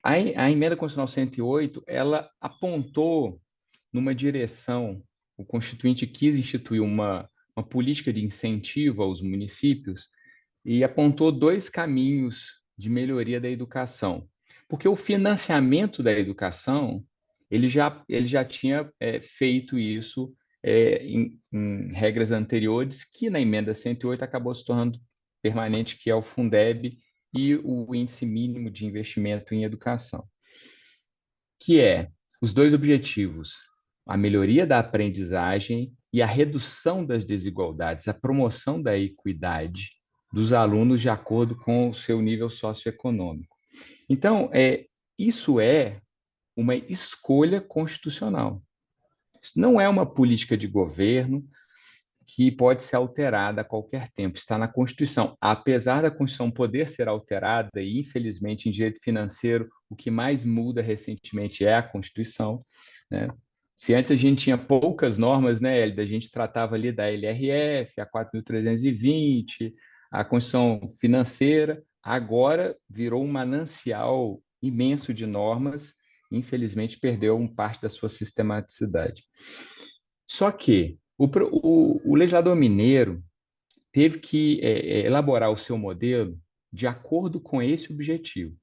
D: a emenda constitucional 108, ela apontou numa direção, o Constituinte quis instituir uma política de incentivo aos municípios e apontou dois caminhos de melhoria da educação. Porque o financiamento da educação, ele já tinha feito isso em regras anteriores, que na emenda 108 acabou se tornando permanente, que é o Fundeb e o índice mínimo de investimento em educação, que é os dois objetivos, a melhoria da aprendizagem e a redução das desigualdades, a promoção da equidade dos alunos de acordo com o seu nível socioeconômico. Então, isso é uma escolha constitucional. Isso não é uma política de governo que pode ser alterada a qualquer tempo. Está na Constituição. Apesar da Constituição poder ser alterada, e infelizmente em direito financeiro o que mais muda recentemente é a Constituição, né? Se antes a gente tinha poucas normas, né, Hélida, a gente tratava ali da LRF, a 4.320, a Constituição financeira, agora virou um manancial imenso de normas, infelizmente perdeu parte da sua sistematicidade. Só que o legislador mineiro teve que elaborar o seu modelo de acordo com esse objetivo.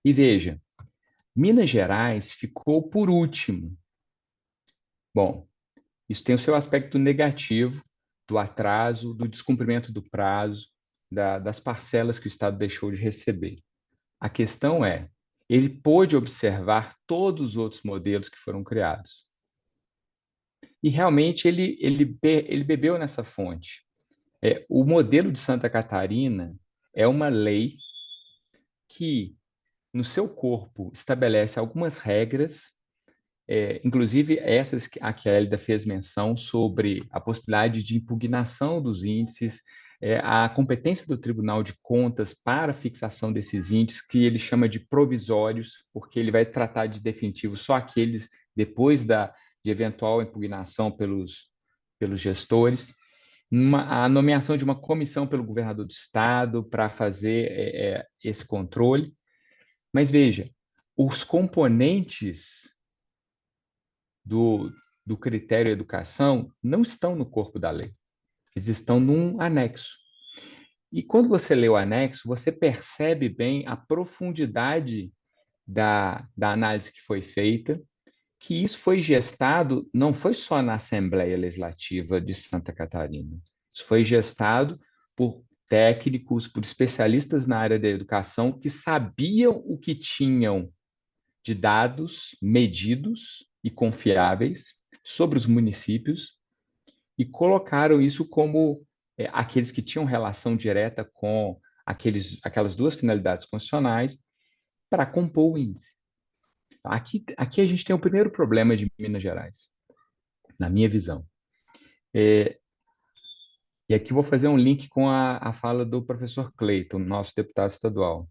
D: E veja, Minas Gerais ficou por último. Bom, isso tem o seu aspecto negativo do atraso, do descumprimento do prazo, das parcelas que o Estado deixou de receber. A questão é, ele pôde observar todos os outros modelos que foram criados. E realmente ele bebeu nessa fonte. O modelo de Santa Catarina é uma lei que, no seu corpo, estabelece algumas regras inclusive essas a que a Hélida fez menção sobre a possibilidade de impugnação dos índices, a competência do Tribunal de Contas para a fixação desses índices, que ele chama de provisórios, porque ele vai tratar de definitivos só aqueles depois de eventual impugnação pelos gestores. A nomeação de uma comissão pelo governador do estado para fazer esse controle. Mas veja, os componentes do critério educação não estão no corpo da lei. Eles estão num anexo. E quando você lê o anexo, você percebe bem a profundidade da análise que foi feita, que isso foi gestado, não foi só na Assembleia Legislativa de Santa Catarina. Isso foi gestado por técnicos, por especialistas na área da educação que sabiam o que tinham de dados medidos e confiáveis sobre os municípios e colocaram isso como aqueles que tinham relação direta com aquelas duas finalidades constitucionais para compor o índice. Aqui a gente tem o primeiro problema de Minas Gerais, na minha visão. E aqui vou fazer um link com a fala do professor Cleiton, nosso deputado estadual.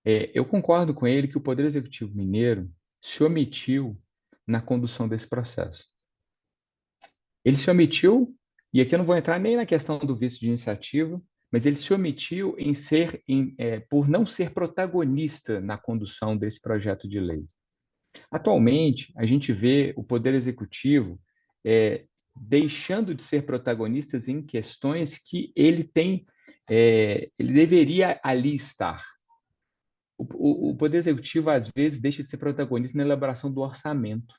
D: Eu concordo com ele que o Poder Executivo Mineiro se omitiu na condução desse processo. Ele se omitiu, e aqui eu não vou entrar nem na questão do vício de iniciativa, mas ele se omitiu por não ser protagonista na condução desse projeto de lei. Atualmente, a gente vê o Poder Executivo deixando de ser protagonistas em questões que ele deveria ali estar. O Poder Executivo, às vezes, deixa de ser protagonista na elaboração do orçamento.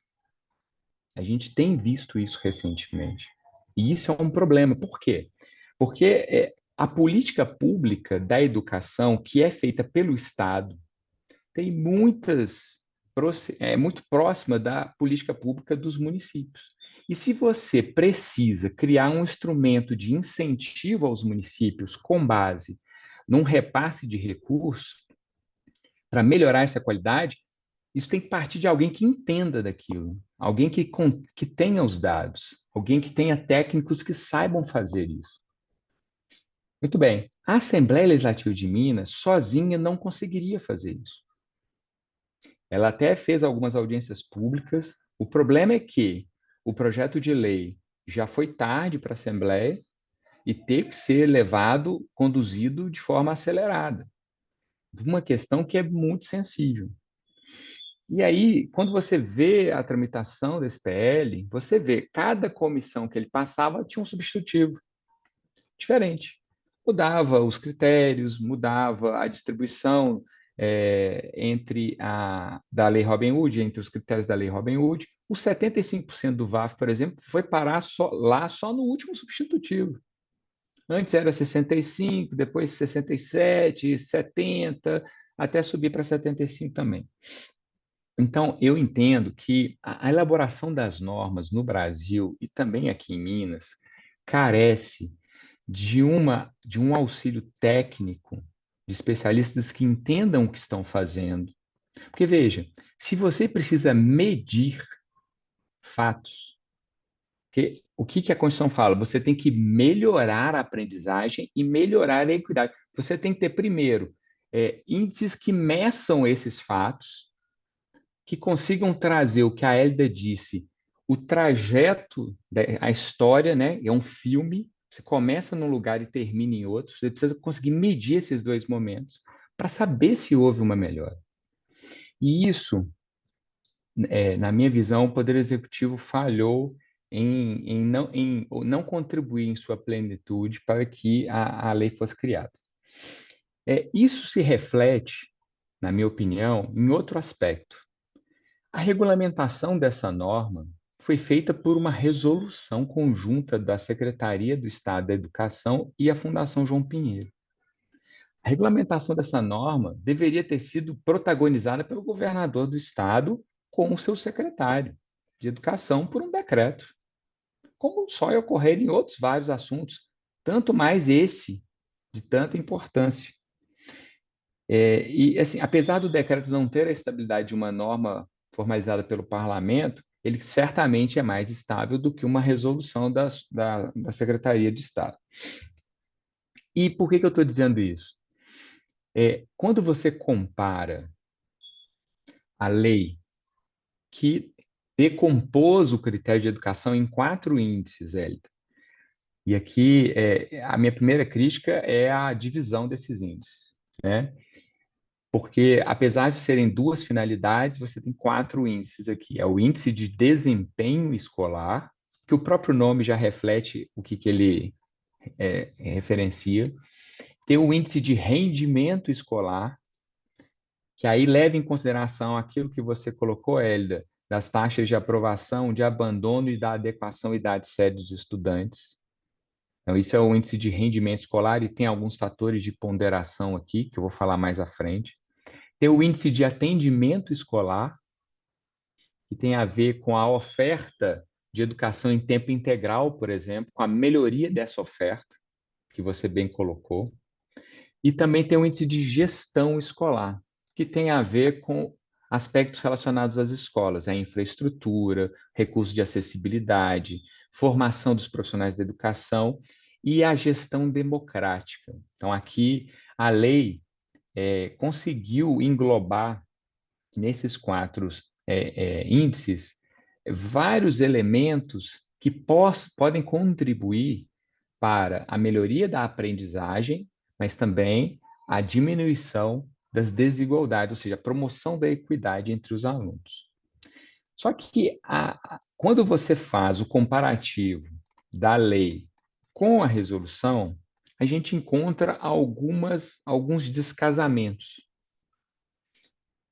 D: A gente tem visto isso recentemente. E isso é um problema. Por quê? Porque a política pública da educação, que é feita pelo Estado, tem muito próxima da política pública dos municípios. E se você precisa criar um instrumento de incentivo aos municípios com base num repasse de recursos para melhorar essa qualidade, isso tem que partir de alguém que entenda daquilo, alguém que tenha os dados, alguém que tenha técnicos que saibam fazer isso. Muito bem, a Assembleia Legislativa de Minas sozinha não conseguiria fazer isso. Ela até fez algumas audiências públicas. O problema é que o projeto de lei já foi tarde para a Assembleia e teve que ser conduzido de forma acelerada. Uma questão que é muito sensível. E aí, quando você vê a tramitação desse PL, você vê cada comissão que ele passava tinha um substitutivo diferente. Mudava os critérios, mudava a distribuição da Lei Robin Hood, entre os critérios da Lei Robin Hood. Os 75% do VAF, por exemplo, foi parar só no último substitutivo. Antes era 65%, depois 67%, 70%, até subir para 75% também. Então, eu entendo que a elaboração das normas no Brasil e também aqui em Minas carece de um auxílio técnico de especialistas que entendam o que estão fazendo. Porque, veja, se você precisa medir fatos, o que a Constituição fala? Você tem que melhorar a aprendizagem e melhorar a equidade. Você tem que ter, primeiro, índices que meçam esses fatos, que consigam trazer o que a Hélida disse, o trajeto, a história, né? É um filme, você começa num lugar e termina em outro, você precisa conseguir medir esses dois momentos para saber se houve uma melhora. E isso, na minha visão, o Poder Executivo falhou em não contribuir em sua plenitude para que a lei fosse criada. Isso se reflete, na minha opinião, em outro aspecto. A regulamentação dessa norma foi feita por uma resolução conjunta da Secretaria do Estado da Educação e a Fundação João Pinheiro. A regulamentação dessa norma deveria ter sido protagonizada pelo governador do estado com o seu secretário de Educação por um decreto, como só ia ocorrer em outros vários assuntos, tanto mais esse de tanta importância. E, assim, apesar do decreto não ter a estabilidade de uma norma formalizada pelo parlamento, ele certamente é mais estável do que uma resolução da Secretaria de Estado. E por que eu estou dizendo isso? Quando você compara a lei que decompôs o critério de educação em 4 índices, Hélida, e aqui a minha primeira crítica é a divisão desses índices, né? Porque, apesar de serem 2 finalidades, você tem 4 índices aqui. É o índice de desempenho escolar, que o próprio nome já reflete o que ele referencia. Tem o índice de rendimento escolar, que aí leva em consideração aquilo que você colocou, Hélida, das taxas de aprovação, de abandono e da adequação à idade séria dos estudantes. Então, isso é o índice de rendimento escolar e tem alguns fatores de ponderação aqui, que eu vou falar mais à frente. Tem o índice de atendimento escolar, que tem a ver com a oferta de educação em tempo integral, por exemplo, com a melhoria dessa oferta, que você bem colocou. E também tem o índice de gestão escolar, que tem a ver com aspectos relacionados às escolas, a infraestrutura, recursos de acessibilidade, formação dos profissionais da educação e a gestão democrática. Então, aqui, a lei conseguiu englobar nesses 4 índices vários elementos que podem contribuir para a melhoria da aprendizagem, mas também a diminuição das desigualdades, ou seja, a promoção da equidade entre os alunos. Só que quando você faz o comparativo da lei com a resolução, a gente encontra alguns descasamentos.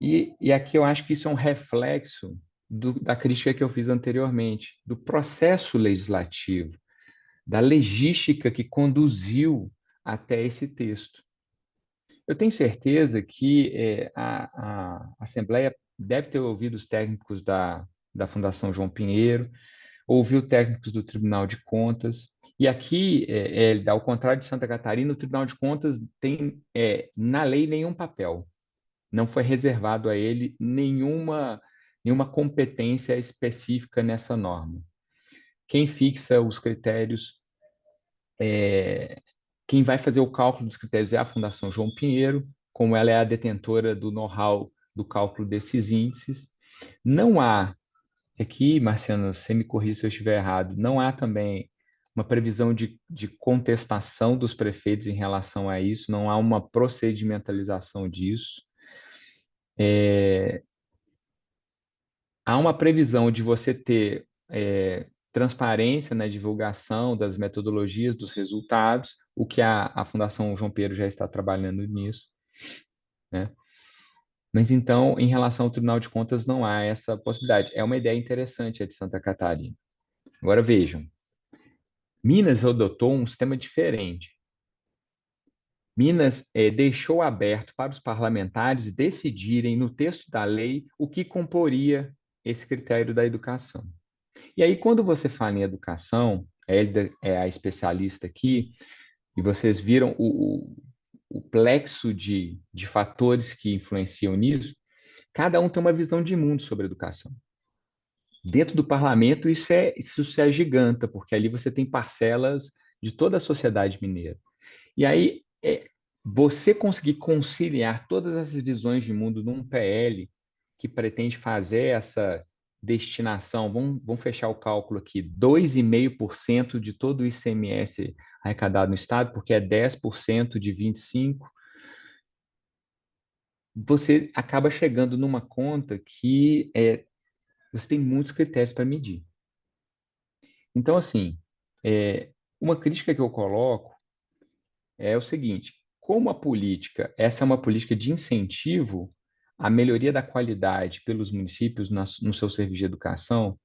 D: E aqui eu acho que isso é um reflexo da crítica que eu fiz anteriormente, do processo legislativo, da legística que conduziu até esse texto. Eu tenho certeza que a Assembleia deve ter ouvido os técnicos da Fundação João Pinheiro, ouviu técnicos do Tribunal de Contas, e aqui, ao contrário de Santa Catarina, o Tribunal de Contas tem, na lei, nenhum papel. Não foi reservado a ele nenhuma competência específica nessa norma. Quem fixa os critérios, quem vai fazer o cálculo dos critérios é a Fundação João Pinheiro, como ela é a detentora do know-how do cálculo desses índices. Não há, aqui, Marciano, você me corrija se eu estiver errado, não há também uma previsão de contestação dos prefeitos em relação a isso, não há uma procedimentalização disso. Há uma previsão de você ter transparência na divulgação das metodologias, dos resultados, o que a Fundação João Pinheiro já está trabalhando nisso, né? Mas então, em relação ao Tribunal de Contas, não há essa possibilidade. É uma ideia interessante a de Santa Catarina. Agora vejam, Minas adotou um sistema diferente. Minas deixou aberto para os parlamentares decidirem no texto da lei o que comporia esse critério da educação. E aí, quando você fala em educação, Hélida é a especialista aqui, e vocês viram o plexo de fatores que influenciam nisso, cada um tem uma visão de mundo sobre a educação. Dentro do parlamento, isso se agiganta, porque ali você tem parcelas de toda a sociedade mineira. E aí, você conseguir conciliar todas essas visões de mundo num PL que pretende fazer essa destinação, vamos fechar o cálculo aqui, 2,5% de todo o ICMS arrecadado no Estado, porque é 10% de 25%, você acaba chegando numa conta que você tem muitos critérios para medir. Então, assim, uma crítica que eu coloco é o seguinte: como a política, essa é uma política de incentivo à melhoria da qualidade pelos municípios no seu serviço de educação,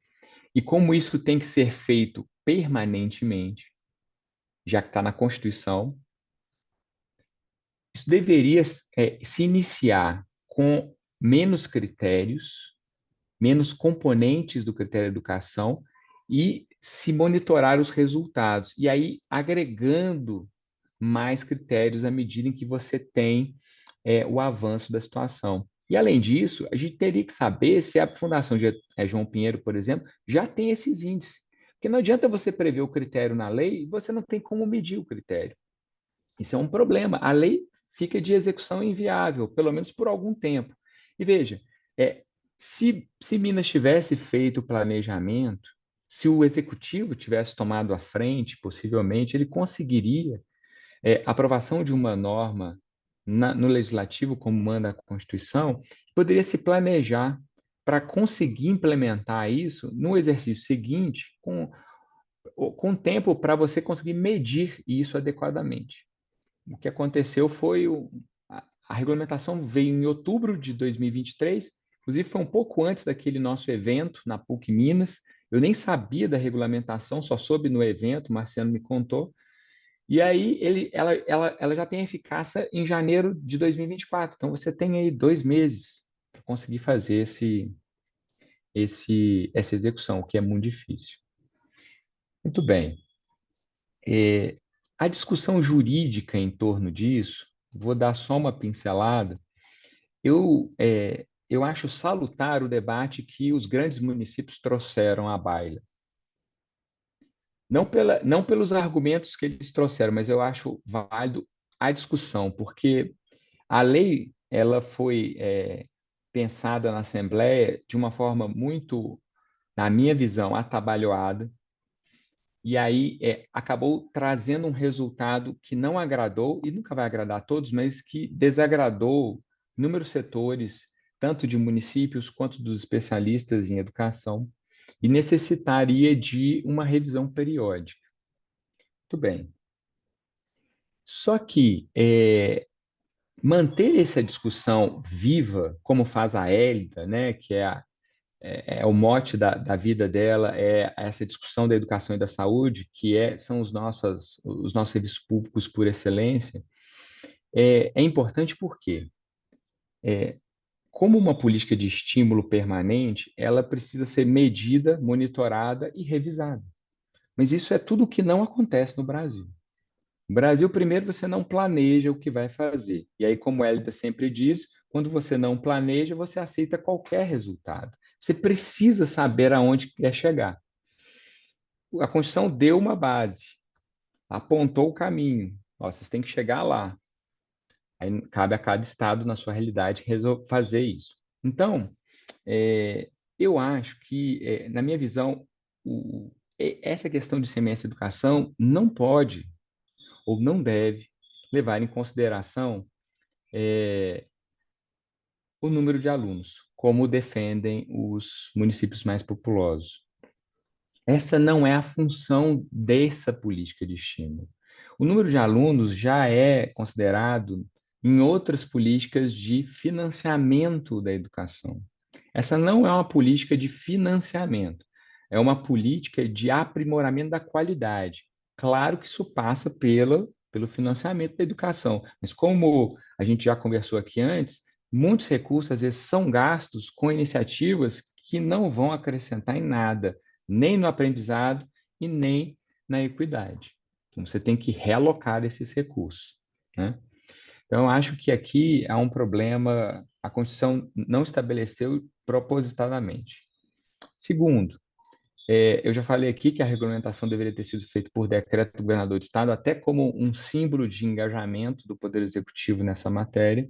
D: e como isso tem que ser feito permanentemente, já que está na Constituição, isso deveria se iniciar com menos critérios, menos componentes do critério de educação e se monitorar os resultados. E aí, agregando mais critérios à medida em que você tem o avanço da situação. E, além disso, a gente teria que saber se a Fundação João Pinheiro, por exemplo, já tem esses índices. Porque não adianta você prever o critério na lei e você não tem como medir o critério. Isso é um problema. A lei fica de execução inviável, pelo menos por algum tempo. E veja, se Minas tivesse feito o planejamento, se o executivo tivesse tomado a frente, possivelmente, ele conseguiria aprovação de uma norma no legislativo, como manda a Constituição, poderia se planejar para conseguir implementar isso no exercício seguinte, com tempo para você conseguir medir isso adequadamente. O que aconteceu foi a regulamentação veio em outubro de 2023, inclusive foi um pouco antes daquele nosso evento na PUC Minas. Eu nem sabia da regulamentação, só soube no evento, o Marciano me contou. E aí ela já tem eficácia em janeiro de 2024. Então você tem aí 2 meses para conseguir fazer essa execução, o que é muito difícil. Muito bem. A discussão jurídica em torno disso, vou dar só uma pincelada. Eu acho salutar o debate que os grandes municípios trouxeram à baila. Não pelos argumentos que eles trouxeram, mas eu acho válido a discussão, porque a lei ela foi pensada na Assembleia de uma forma muito, na minha visão, atabalhoada, e aí acabou trazendo um resultado que não agradou, e nunca vai agradar a todos, mas que desagradou inúmeros setores, tanto de municípios quanto dos especialistas em educação, e necessitaria de uma revisão periódica. Muito bem. Só que manter essa discussão viva, como faz a Hélida, né, que é o mote da vida dela, é essa discussão da educação e da saúde, que são os nossos serviços públicos por excelência, é importante porque, como uma política de estímulo permanente, ela precisa ser medida, monitorada e revisada. Mas isso é tudo o que não acontece no Brasil. No Brasil, primeiro, você não planeja o que vai fazer. E aí, como Hélida sempre diz, quando você não planeja, você aceita qualquer resultado. Você precisa saber aonde quer chegar. A Constituição deu uma base, apontou o caminho. Ó, vocês têm que chegar lá. Aí cabe a cada estado, na sua realidade, fazer isso. Então, eu acho que, na minha visão, essa questão de semelhança e educação não pode ou não deve levar em consideração o número de alunos, como defendem os municípios mais populosos. Essa não é a função dessa política de estímulo. O número de alunos já é considerado em outras políticas de financiamento da educação. Essa não é uma política de financiamento, é uma política de aprimoramento da qualidade. Claro que isso passa pelo financiamento da educação, mas como a gente já conversou aqui antes, muitos recursos às vezes são gastos com iniciativas que não vão acrescentar em nada, nem no aprendizado e nem na equidade. Então, você tem que realocar esses recursos, né? Então, eu acho que aqui há um problema, a Constituição não estabeleceu propositadamente. Segundo, eu já falei aqui que a regulamentação deveria ter sido feita por decreto do governador de estado, até como um símbolo de engajamento do Poder Executivo nessa matéria.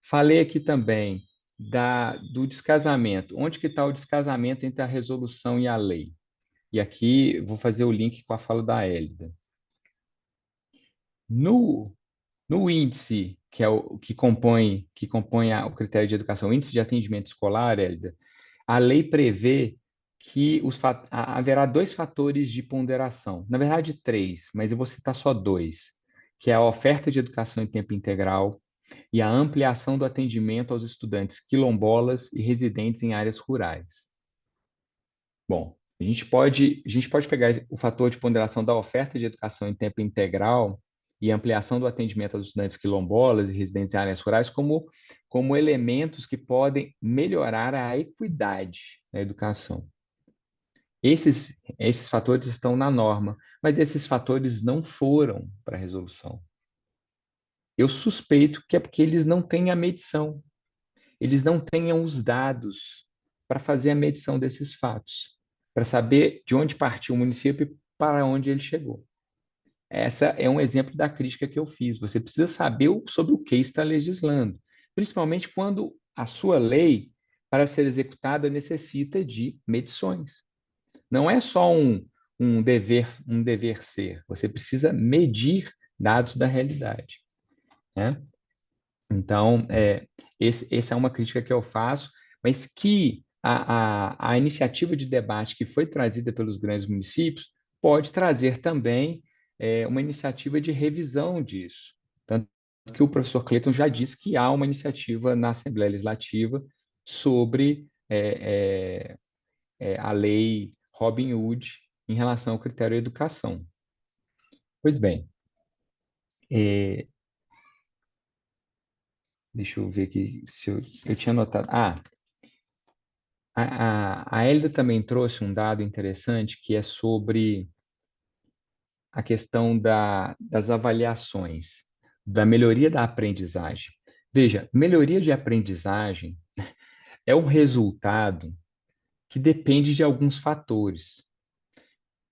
D: Falei aqui também do descasamento. Onde que está o descasamento entre a resolução e a lei? E aqui vou fazer o link com a fala da Hélida. No índice, que é o que compõe o critério de educação, o índice de atendimento escolar, Hélida, a lei prevê que haverá 2 fatores de ponderação. Na verdade, 3, mas eu vou citar só 2, que é a oferta de educação em tempo integral e a ampliação do atendimento aos estudantes quilombolas e residentes em áreas rurais. Bom, a gente pode pegar o fator de ponderação da oferta de educação em tempo integral e ampliação do atendimento aos estudantes quilombolas e residentes em áreas rurais como elementos que podem melhorar a equidade na educação. Esses fatores estão na norma, mas esses fatores não foram para a resolução. Eu suspeito que é porque eles não têm a medição, eles não tenham os dados para fazer a medição desses fatos, para saber de onde partiu o município e para onde ele chegou. Essa é um exemplo da crítica que eu fiz. Você precisa saber sobre o que está legislando, principalmente quando a sua lei, para ser executada, necessita de medições. Não é só um dever ser. Você precisa medir dados da realidade, né? Então, essa é uma crítica que eu faço, mas que a iniciativa de debate que foi trazida pelos grandes municípios pode trazer também uma iniciativa de revisão disso. Tanto que o professor Cleiton já disse que há uma iniciativa na Assembleia Legislativa sobre a lei Robin Hood em relação ao critério educação. Pois bem, é, deixa eu ver aqui se eu tinha notado. A Hélida também trouxe um dado interessante que é sobre a questão das avaliações, da melhoria da aprendizagem. Veja, melhoria de aprendizagem é um resultado que depende de alguns fatores.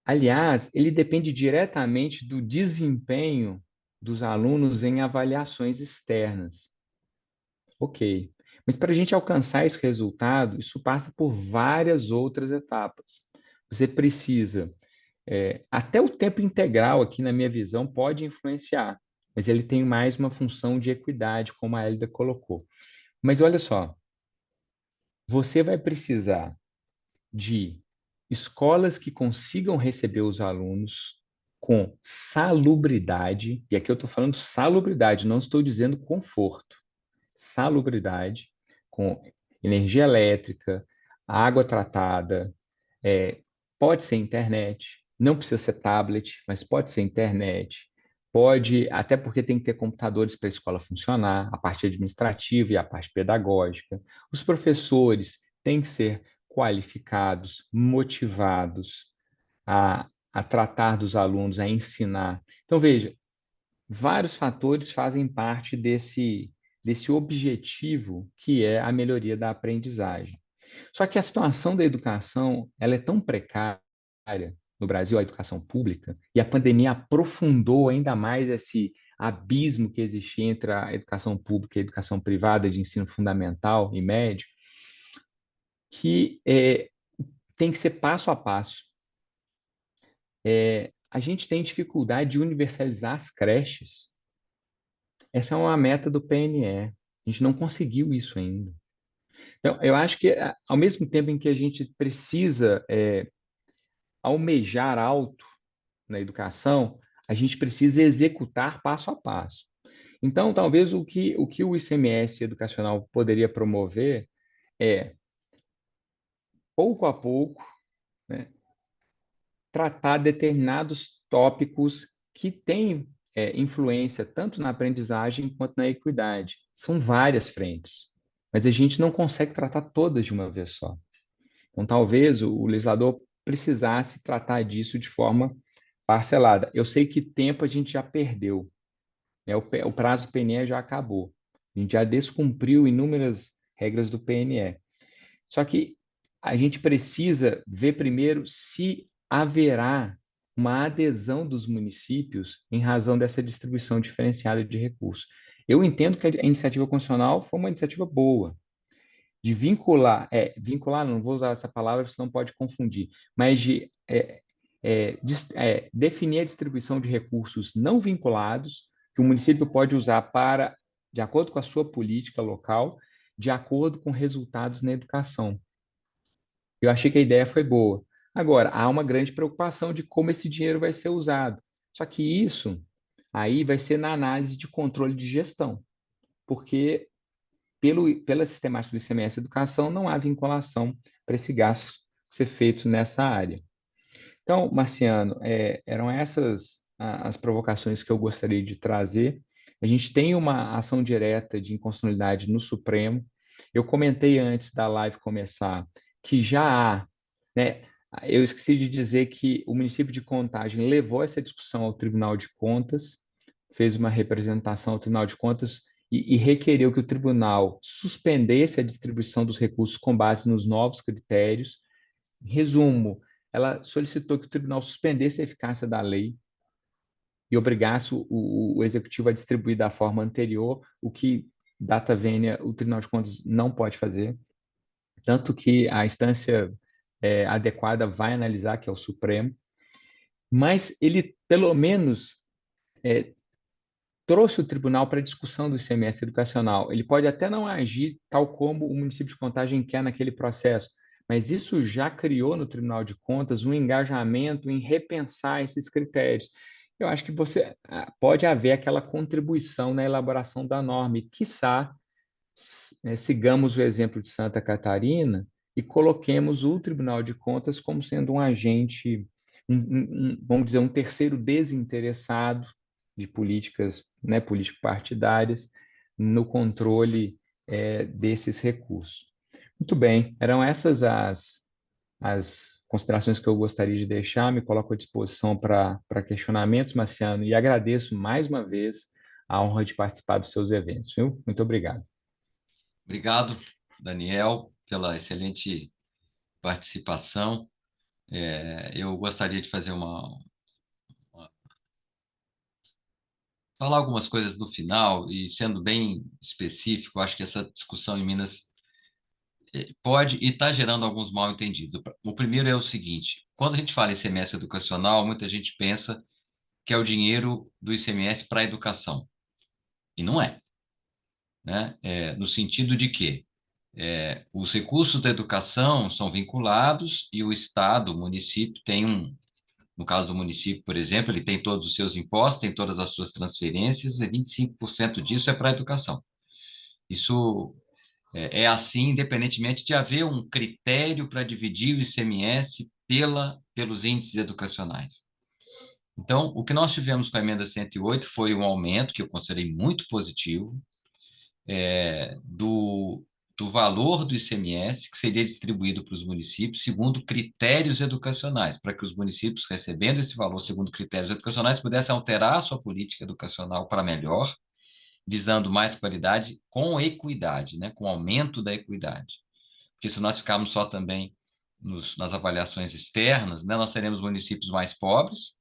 D: Aliás, ele depende diretamente do desempenho dos alunos em avaliações externas. Ok. Mas para a gente alcançar esse resultado, isso passa por várias outras etapas. Você precisa, até o tempo integral aqui, na minha visão, pode influenciar, mas ele tem mais uma função de equidade, como a Elida colocou. Mas olha só, você vai precisar de escolas que consigam receber os alunos com salubridade, e aqui eu estou falando salubridade, não estou dizendo conforto, salubridade, com energia elétrica, água tratada, pode ser internet, não precisa ser tablet, mas pode ser internet, pode, até porque tem que ter computadores para a escola funcionar, a parte administrativa e a parte pedagógica. Os professores têm que ser qualificados, motivados a tratar dos alunos, a ensinar. Então, veja, vários fatores fazem parte desse objetivo que é a melhoria da aprendizagem. Só que a situação da educação, ela é tão precária no Brasil, a educação pública, e a pandemia aprofundou ainda mais esse abismo que existia entre a educação pública e a educação privada de ensino fundamental e médio, que tem que ser passo a passo. A gente tem dificuldade de universalizar as creches. Essa é uma meta do PNE. A gente não conseguiu isso ainda. Então, eu acho que, ao mesmo tempo em que a gente precisa almejar alto na educação, a gente precisa executar passo a passo. Então, talvez o ICMS educacional poderia promover é, pouco a pouco, né, tratar determinados tópicos que têm influência tanto na aprendizagem quanto na equidade. São várias frentes, mas a gente não consegue tratar todas de uma vez só. Então, talvez o legislador precisasse tratar disso de forma parcelada. Eu sei que tempo a gente já perdeu, né? O prazo do PNE já acabou. A gente já descumpriu inúmeras regras do PNE. Só que a gente precisa ver primeiro se haverá uma adesão dos municípios em razão dessa distribuição diferenciada de recursos. Eu entendo que a iniciativa constitucional foi uma iniciativa boa, de vincular, não vou usar essa palavra, senão pode confundir, mas de definir a distribuição de recursos não vinculados, que o município pode usar de acordo com a sua política local, de acordo com resultados na educação. Eu achei que a ideia foi boa. Agora, há uma grande preocupação de como esse dinheiro vai ser usado. Só que isso aí vai ser na análise de controle de gestão, porque pela sistemática do ICMS Educação não há vinculação para esse gasto ser feito nessa área. Então, Marciano, eram essas as provocações que eu gostaria de trazer. A gente tem uma ação direta de inconstitucionalidade no Supremo. Eu comentei antes da live começar que já há, né, eu esqueci de dizer que o município de Contagem levou essa discussão ao Tribunal de Contas fez uma representação ao Tribunal de Contas e requereu que o tribunal suspendesse a distribuição dos recursos com base nos novos critérios. Em resumo, ela solicitou que o tribunal suspendesse a eficácia da lei e obrigasse o executivo a distribuir da forma anterior, o que, data vênia, o Tribunal de Contas não pode fazer, tanto que a instância adequada vai analisar, que é o Supremo, mas ele, pelo menos, trouxe o tribunal para a discussão do ICMS educacional. Ele pode até não agir tal como o município de Contagem quer naquele processo, mas isso já criou no Tribunal de Contas um engajamento em repensar esses critérios. Eu acho que pode haver aquela contribuição na elaboração da norma e, quiçá, sigamos o exemplo de Santa Catarina e coloquemos o Tribunal de Contas como sendo um agente, vamos dizer, um terceiro desinteressado de políticas, né, político-partidárias no controle desses recursos. Muito bem, eram essas as considerações que eu gostaria de deixar. Me coloco à disposição para questionamentos, Marciano, e agradeço mais uma vez a honra de participar dos seus eventos, viu? Muito obrigado.
A: Obrigado, Daniel, pela excelente participação. Eu gostaria de fazer falar algumas coisas no final, e sendo bem específico, acho que essa discussão em Minas pode e está gerando alguns mal-entendidos. O primeiro é o seguinte: quando a gente fala em ICMS educacional, muita gente pensa que é o dinheiro do ICMS para a educação. E não é, né? No sentido de que os recursos da educação são vinculados e o Estado, o município, no caso do município, por exemplo, ele tem todos os seus impostos, tem todas as suas transferências, e 25% disso é para a educação. Isso é assim, independentemente de haver um critério para dividir o ICMS pelos índices educacionais. Então, o que nós tivemos com a emenda 108 foi um aumento, que eu considerei muito positivo, do valor do ICMS, que seria distribuído para os municípios segundo critérios educacionais, para que os municípios, recebendo esse valor segundo critérios educacionais, pudessem alterar a sua política educacional para melhor, visando mais qualidade com equidade, né, com aumento da equidade. Porque se nós ficarmos só também nas avaliações externas, né, nós teremos municípios mais pobres,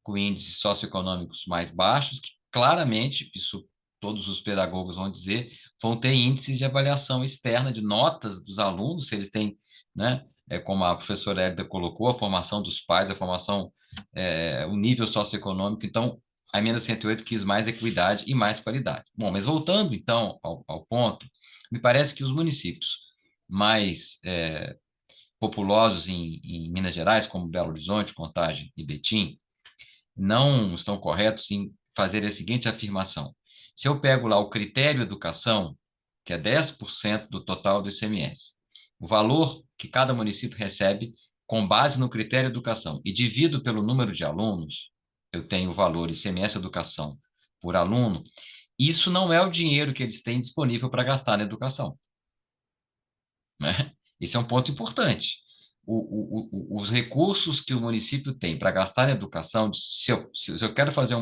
A: com índices socioeconômicos mais baixos, que claramente, isso todos os pedagogos vão dizer, vão ter índices de avaliação externa, de notas dos alunos, se eles têm, né, como a professora Hélida colocou, a formação dos pais, a formação, o nível socioeconômico. Então, a emenda 108 quis mais equidade e mais qualidade. Bom, mas voltando, então, ao ponto, me parece que os municípios mais populosos em Minas Gerais, como Belo Horizonte, Contagem e Betim, não estão corretos em fazer a seguinte afirmação: se eu pego lá o critério educação, que é 10% do total do ICMS, o valor que cada município recebe com base no critério educação e divido pelo número de alunos, eu tenho o valor ICMS educação por aluno, isso não é o dinheiro que eles têm disponível para gastar na educação, né? Esse é um ponto importante. Os recursos que o município tem para gastar na educação, se eu quero fazer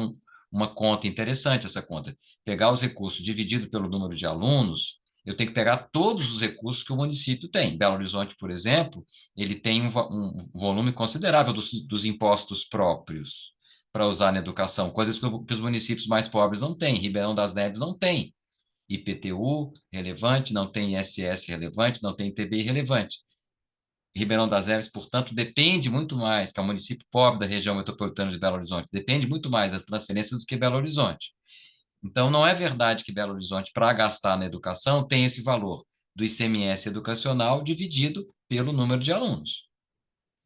A: uma conta interessante, essa conta, pegar os recursos dividido pelo número de alunos, eu tenho que pegar todos os recursos que o município tem. Belo Horizonte, por exemplo, ele tem um volume considerável dos impostos próprios para usar na educação, coisas que os municípios mais pobres não têm. Ribeirão das Neves não tem IPTU relevante, não tem ISS relevante, não tem ITBI relevante. Ribeirão das Neves, portanto, depende muito mais, que é um município pobre da região metropolitana de Belo Horizonte, depende muito mais das transferências do que Belo Horizonte. Então, não é verdade que Belo Horizonte, para gastar na educação, tem esse valor do ICMS educacional dividido pelo número de alunos,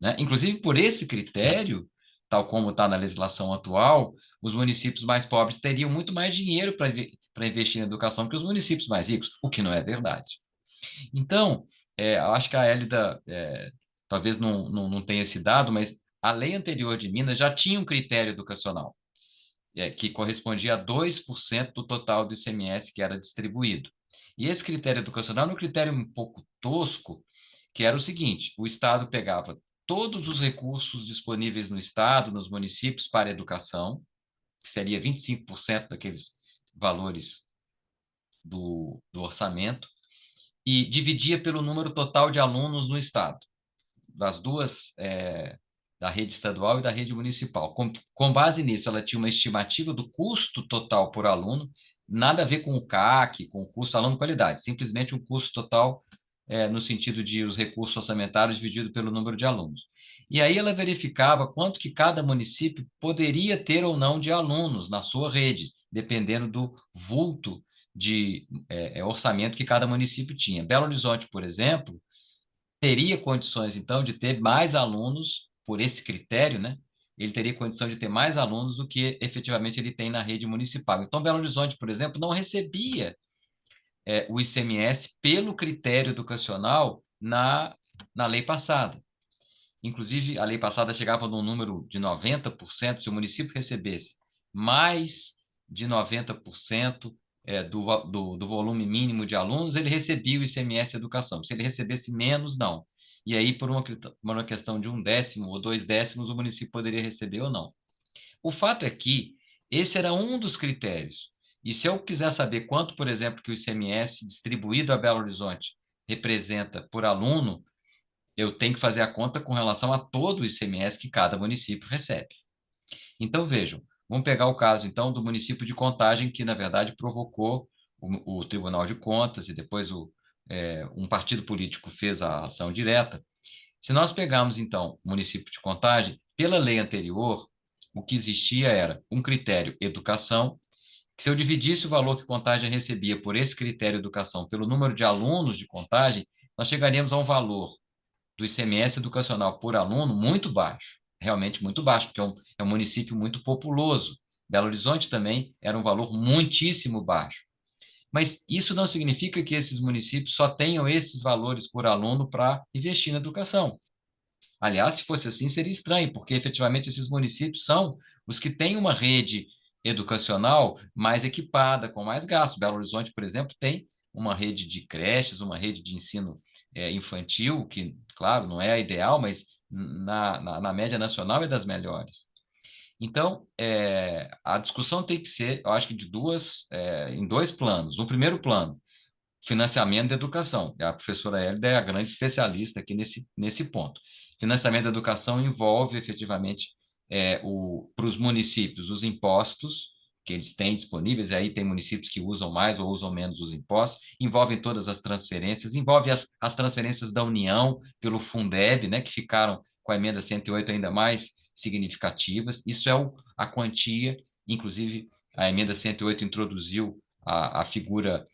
A: né? Inclusive, por esse critério, tal como está na legislação atual, os municípios mais pobres teriam muito mais dinheiro para investir na educação que os municípios mais ricos, o que não é verdade. Então, eu acho que a Hélida talvez não tenha esse dado, mas a lei anterior de Minas já tinha um critério educacional, que correspondia a 2% do total do ICMS que era distribuído. E esse critério educacional era um critério um pouco tosco, que era o seguinte: o Estado pegava todos os recursos disponíveis no Estado, nos municípios para a educação, que seria 25% daqueles valores do orçamento, e dividia pelo número total de alunos no Estado, das duas, da rede estadual e da rede municipal. Com base nisso, ela tinha uma estimativa do custo total por aluno, nada a ver com o CAC, com o custo aluno-qualidade, simplesmente um custo total no sentido de os recursos orçamentários dividido pelo número de alunos. E aí ela verificava quanto que cada município poderia ter ou não de alunos na sua rede, dependendo do vulto de orçamento que cada município tinha. Belo Horizonte, por exemplo, teria condições, então, de ter mais alunos, por esse critério, né? Ele teria condição de ter mais alunos do que efetivamente ele tem na rede municipal. Então, Belo Horizonte, por exemplo, não recebia o ICMS pelo critério educacional na lei passada. Inclusive, a lei passada chegava num número de 90%, se o município recebesse mais de 90% do volume mínimo de alunos, ele recebia o ICMS Educação. Se ele recebesse menos, não. E aí, por uma questão de 1/10 ou 2/10, o município poderia receber ou não. O fato é que esse era um dos critérios. E se eu quiser saber quanto, por exemplo, que o ICMS distribuído a Belo Horizonte representa por aluno, eu tenho que fazer a conta com relação a todo o ICMS que cada município recebe. Então, vejam, vamos pegar o caso, então, do município de Contagem, que, na verdade, provocou o Tribunal de Contas e depois um partido político fez a ação direta. Se nós pegarmos, então, o município de Contagem, pela lei anterior, o que existia era um critério educação, que se eu dividisse o valor que Contagem recebia por esse critério educação pelo número de alunos de Contagem, nós chegaríamos a um valor do ICMS educacional por aluno muito baixo, realmente muito baixo, porque é um município muito populoso. Belo Horizonte também era um valor muitíssimo baixo. Mas isso não significa que esses municípios só tenham esses valores por aluno para investir na educação. Aliás, se fosse assim, seria estranho, porque efetivamente esses municípios são os que têm uma rede educacional mais equipada, com mais gastos. Belo Horizonte, por exemplo, tem uma rede de creches, uma rede de ensino infantil, que, claro, não é a ideal, mas na média nacional é das melhores. Então, a discussão tem que ser, eu acho que em dois planos. No primeiro plano, financiamento da educação. A professora Hélida é a grande especialista aqui nesse ponto. Financiamento da educação envolve efetivamente para os municípios os impostos que eles têm disponíveis, e aí tem municípios que usam mais ou usam menos os impostos, envolvem todas as transferências, envolve as transferências da União pelo Fundeb, né, que ficaram com a emenda 108 ainda mais significativas. Isso é a quantia, inclusive a emenda 108 introduziu a figura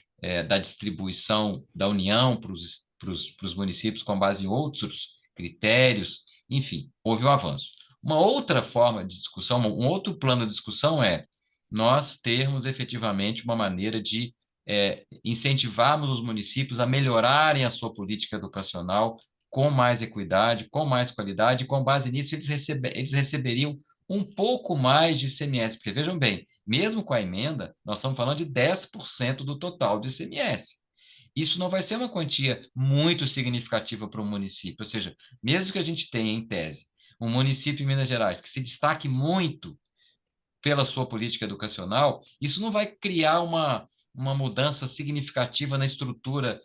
A: da distribuição da União para os municípios com base em outros critérios, enfim, houve um avanço. Uma outra forma de discussão, um outro plano de discussão é nós termos efetivamente uma maneira de incentivarmos os municípios a melhorarem a sua política educacional com mais equidade, com mais qualidade, e com base nisso eles receberiam um pouco mais de ICMS, porque vejam bem, mesmo com a emenda, nós estamos falando de 10% do total do ICMS. Isso não vai ser uma quantia muito significativa para um município, ou seja, mesmo que a gente tenha, em tese, um município em Minas Gerais que se destaque muito pela sua política educacional, isso não vai criar uma mudança significativa na estrutura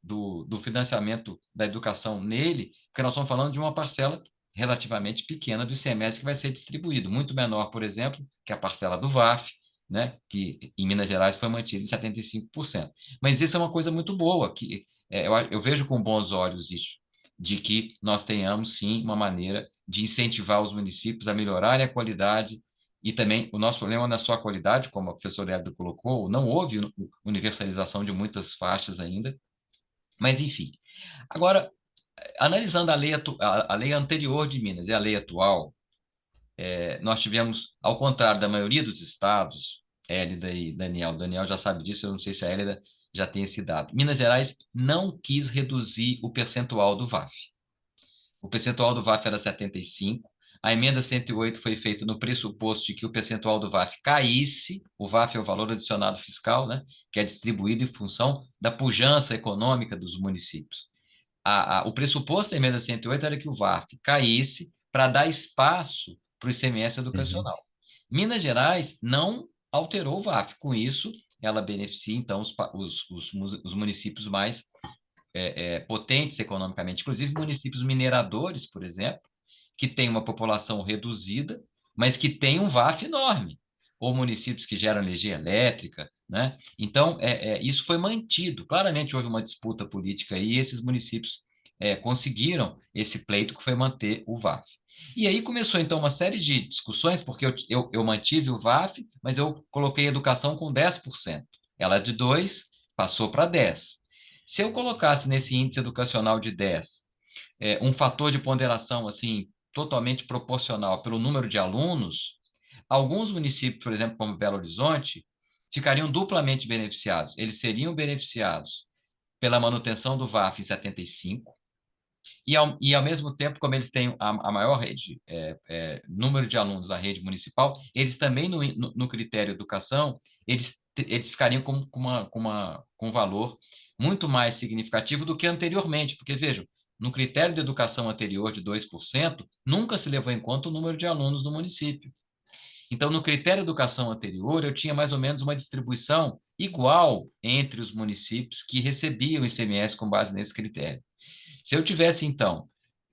A: do financiamento da educação nele, porque nós estamos falando de uma parcela relativamente pequena do ICMS que vai ser distribuído, muito menor, por exemplo, que a parcela do VAF, né, que em Minas Gerais foi mantida em 75%. Mas isso é uma coisa muito boa, que eu vejo com bons olhos isso, de que nós tenhamos, sim, uma maneira de incentivar os municípios a melhorarem a qualidade, e também o nosso problema não é só a qualidade, como a professora Hélida colocou, não houve universalização de muitas faixas ainda, mas enfim. Agora, analisando a lei anterior de Minas e a lei atual, nós tivemos, ao contrário da maioria dos estados, Hélida e Daniel já sabe disso, eu não sei se a Hélida já tem esse dado. Minas Gerais não quis reduzir o percentual do VAF. O percentual do VAF era 75%, a emenda 108 foi feita no pressuposto de que o percentual do VAF caísse, o VAF é o valor adicionado fiscal, né, que é distribuído em função da pujança econômica dos municípios. O pressuposto da emenda 108 era que o VAF caísse para dar espaço para o ICMS educacional. Minas Gerais não alterou o VAF. Com isso, ela beneficia, então, os municípios mais potentes economicamente, inclusive municípios mineradores, por exemplo, que têm uma população reduzida, mas que têm um VAF enorme, ou municípios que geram energia elétrica, né? Então, isso foi mantido. Claramente houve uma disputa política aí, e esses municípios conseguiram esse pleito que foi manter o VAF. E aí começou, então, uma série de discussões, porque eu mantive o VAF, mas eu coloquei educação com 10%. Ela é de 2%, passou para 10%. Se eu colocasse nesse índice educacional de 10, um fator de ponderação assim totalmente proporcional pelo número de alunos, alguns municípios, por exemplo, como Belo Horizonte, ficariam duplamente beneficiados. Eles seriam beneficiados pela manutenção do VAF em 75, ao mesmo tempo, como eles têm a maior rede, número de alunos da rede municipal, eles também, no critério educação, eles ficariam com um valor muito mais significativo do que anteriormente, porque, vejam, no critério de educação anterior de 2%, nunca se levou em conta o número de alunos do município. Então, no critério de educação anterior, eu tinha mais ou menos uma distribuição igual entre os municípios que recebiam ICMS com base nesse critério. Se eu tivesse, então,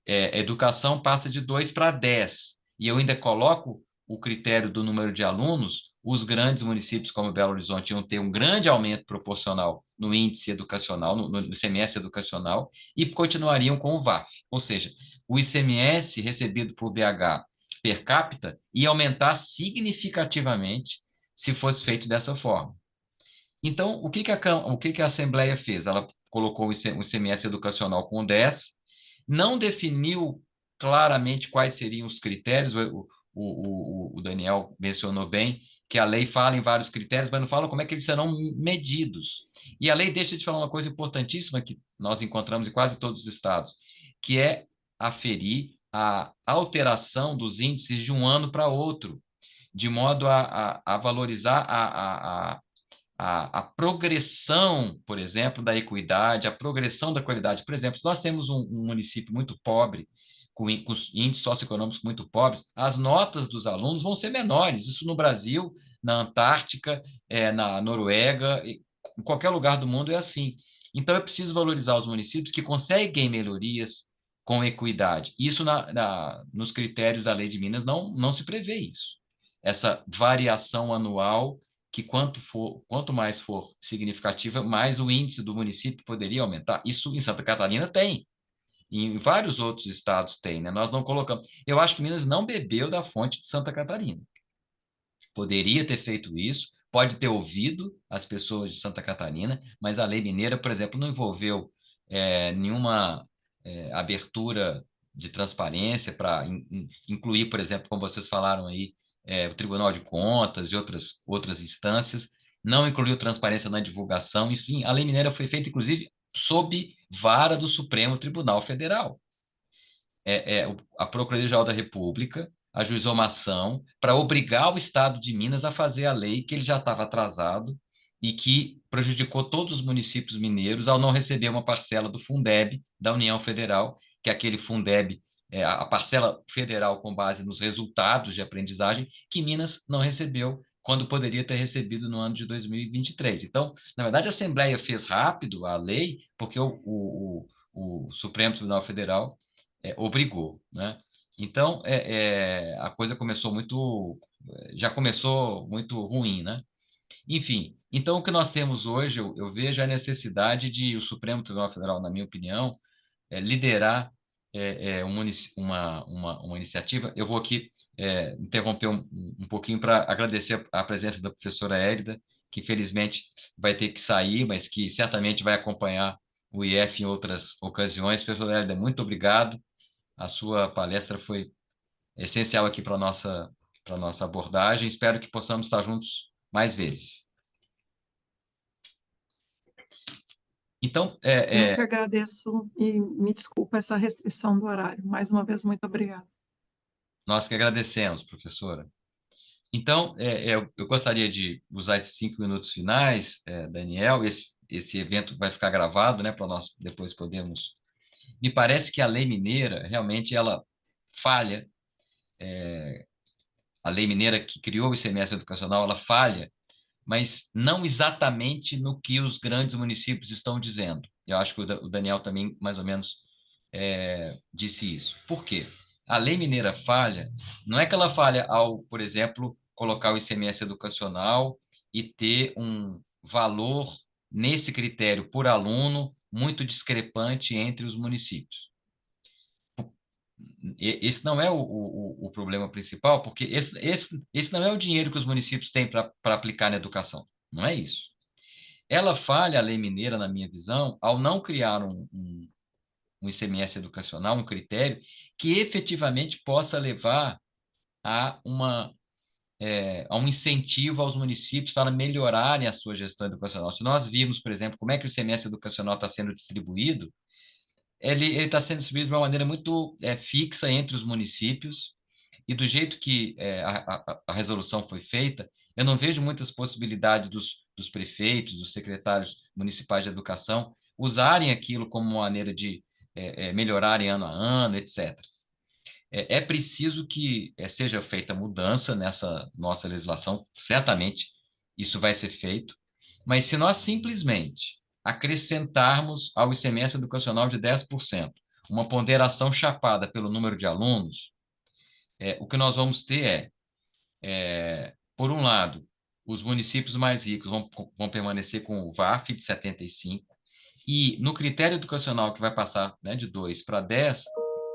A: a educação passa de 2 para 10, e eu ainda coloco o critério do número de alunos, os grandes municípios como Belo Horizonte iam ter um grande aumento proporcional no índice educacional, no ICMS educacional, e continuariam com o VAF. Ou seja, o ICMS recebido por BH per capita ia aumentar significativamente se fosse feito dessa forma. Então, o que a Assembleia fez? Ela colocou o ICMS educacional com 10, não definiu claramente quais seriam os critérios. O Daniel mencionou bem que a lei fala em vários critérios, mas não fala como é que eles serão medidos. E a lei deixa de falar uma coisa importantíssima que nós encontramos em quase todos os estados, que é aferir a alteração dos índices de um ano para outro, de modo a valorizar a progressão, por exemplo, da equidade, a progressão da qualidade. Por exemplo, se nós temos um município muito pobre, com índices socioeconômicos muito pobres, as notas dos alunos vão ser menores. Isso no Brasil, na Antártica, na Noruega, em qualquer lugar do mundo é assim. Então, é preciso valorizar os municípios que conseguem melhorias com equidade. Isso nos critérios da Lei de Minas não se prevê isso. Essa variação anual que quanto mais for significativa, mais o índice do município poderia aumentar. Isso em Santa Catarina tem, e em vários outros estados tem, né? Nós não colocamos. Eu acho que Minas não bebeu da fonte de Santa Catarina. Poderia ter feito isso, pode ter ouvido as pessoas de Santa Catarina, mas a lei mineira, por exemplo, não envolveu nenhuma abertura de transparência para incluir, por exemplo, como vocês falaram aí, o Tribunal de Contas e outras instâncias, não incluiu transparência na divulgação, enfim, a lei mineira foi feita, inclusive, sob vara do Supremo Tribunal Federal. A Procuradoria-Geral da República ajuizou uma ação para obrigar o Estado de Minas a fazer a lei que ele já estava atrasado e que prejudicou todos os municípios mineiros ao não receber uma parcela do Fundeb da União Federal, que é aquele Fundeb, a parcela federal com base nos resultados de aprendizagem, que Minas não recebeu quando poderia ter recebido no ano de 2023. Então, na verdade, a Assembleia fez rápido a lei, porque o Supremo Tribunal Federal obrigou, né? Então, a coisa já começou muito ruim, né? Enfim, então o que nós temos hoje, eu vejo a necessidade de o Supremo Tribunal Federal, na minha opinião, liderar uma iniciativa. Eu vou aqui interromper um pouquinho para agradecer a presença da professora Hélida, que infelizmente vai ter que sair, mas que certamente vai acompanhar o IF em outras ocasiões. Professora Hélida, muito obrigado. A sua palestra foi essencial aqui para a nossa abordagem. Espero que possamos estar juntos mais vezes. Então,
C: Eu que agradeço e me desculpa essa restrição do horário. Mais uma vez, muito obrigada.
A: Nós que agradecemos, professora. Então, eu gostaria de usar esses 5 minutos finais, Daniel. Esse evento vai ficar gravado, né, para nós depois podermos. Me parece que a lei mineira realmente ela falha a lei mineira que criou o ICMS educacional, ela falha, mas não exatamente no que os grandes municípios estão dizendo. Eu acho que o Daniel também, mais ou menos, disse isso. Por quê? A lei mineira falha, não é que ela falha ao, por exemplo, colocar o ICMS educacional e ter um valor nesse critério por aluno muito discrepante entre os municípios. Esse não é o problema principal, porque esse não é o dinheiro que os municípios têm para aplicar na educação. Não é isso. Ela falha, a lei mineira, na minha visão, ao não criar um ICMS educacional, um critério que efetivamente possa levar a, a um incentivo aos municípios para melhorarem a sua gestão educacional. Se nós vimos, por exemplo, como é que o ICMS educacional está sendo distribuído, ele está sendo distribuído de uma maneira muito fixa entre os municípios, e do jeito que a resolução foi feita, eu não vejo muitas possibilidades dos prefeitos, dos secretários municipais de educação, usarem aquilo como uma maneira de melhorarem ano a ano, etc. É preciso que seja feita mudança nessa nossa legislação, certamente isso vai ser feito, mas se nós simplesmente acrescentarmos ao ICMS educacional de 10% uma ponderação chapada pelo número de alunos, o que nós vamos ter por um lado, os municípios mais ricos vão permanecer com o VAF de 75, e no critério educacional que vai passar, né, de 2 para 10,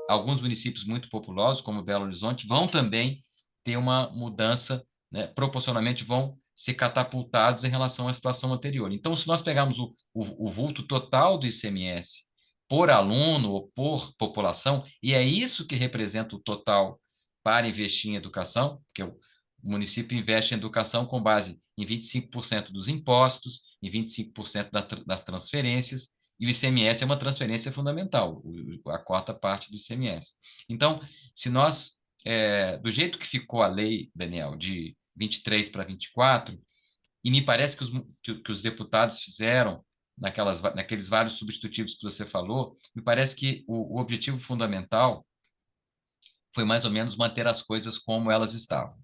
A: alguns municípios muito populosos, como Belo Horizonte, vão também ter uma mudança, né, proporcionalmente vão ser catapultados em relação à situação anterior. Então, se nós pegarmos o vulto total do ICMS por aluno ou por população, e é isso que representa o total para investir em educação, porque o município investe em educação com base em 25% dos impostos, em 25% das transferências, e o ICMS é uma transferência fundamental, a quarta parte do ICMS. Então, se nós, do jeito que ficou a lei, Daniel, de 23 para 24, e me parece que os deputados fizeram naqueles vários substitutivos que você falou, me parece que o objetivo fundamental foi mais ou menos manter as coisas como elas estavam.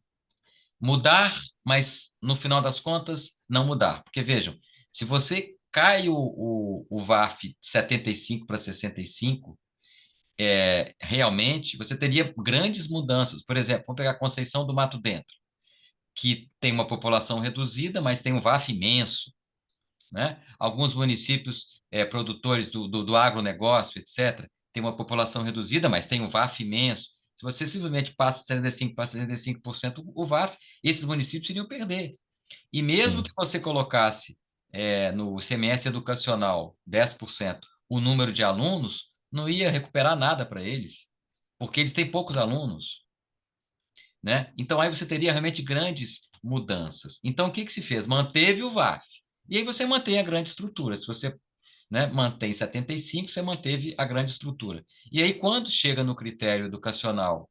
A: Mudar, mas no final das contas, não mudar. Porque vejam, se você cai o VAF de 75 para 65, realmente você teria grandes mudanças. Por exemplo, vamos pegar a Conceição do Mato Dentro, que tem uma população reduzida, mas tem um VAF imenso, né? Alguns municípios produtores do agronegócio, etc., tem uma população reduzida, mas tem um VAF imenso. Se você simplesmente passa de 75% para 65% o VAF, esses municípios iriam perder. E mesmo que você colocasse no CMS educacional 10% o número de alunos, não ia recuperar nada para eles, porque eles têm poucos alunos, né? Então, aí você teria realmente grandes mudanças. Então, o que se fez? Manteve o VAF. E aí você mantém a grande estrutura. Se você, né, mantém 75, você manteve a grande estrutura. E aí, quando chega no critério educacional,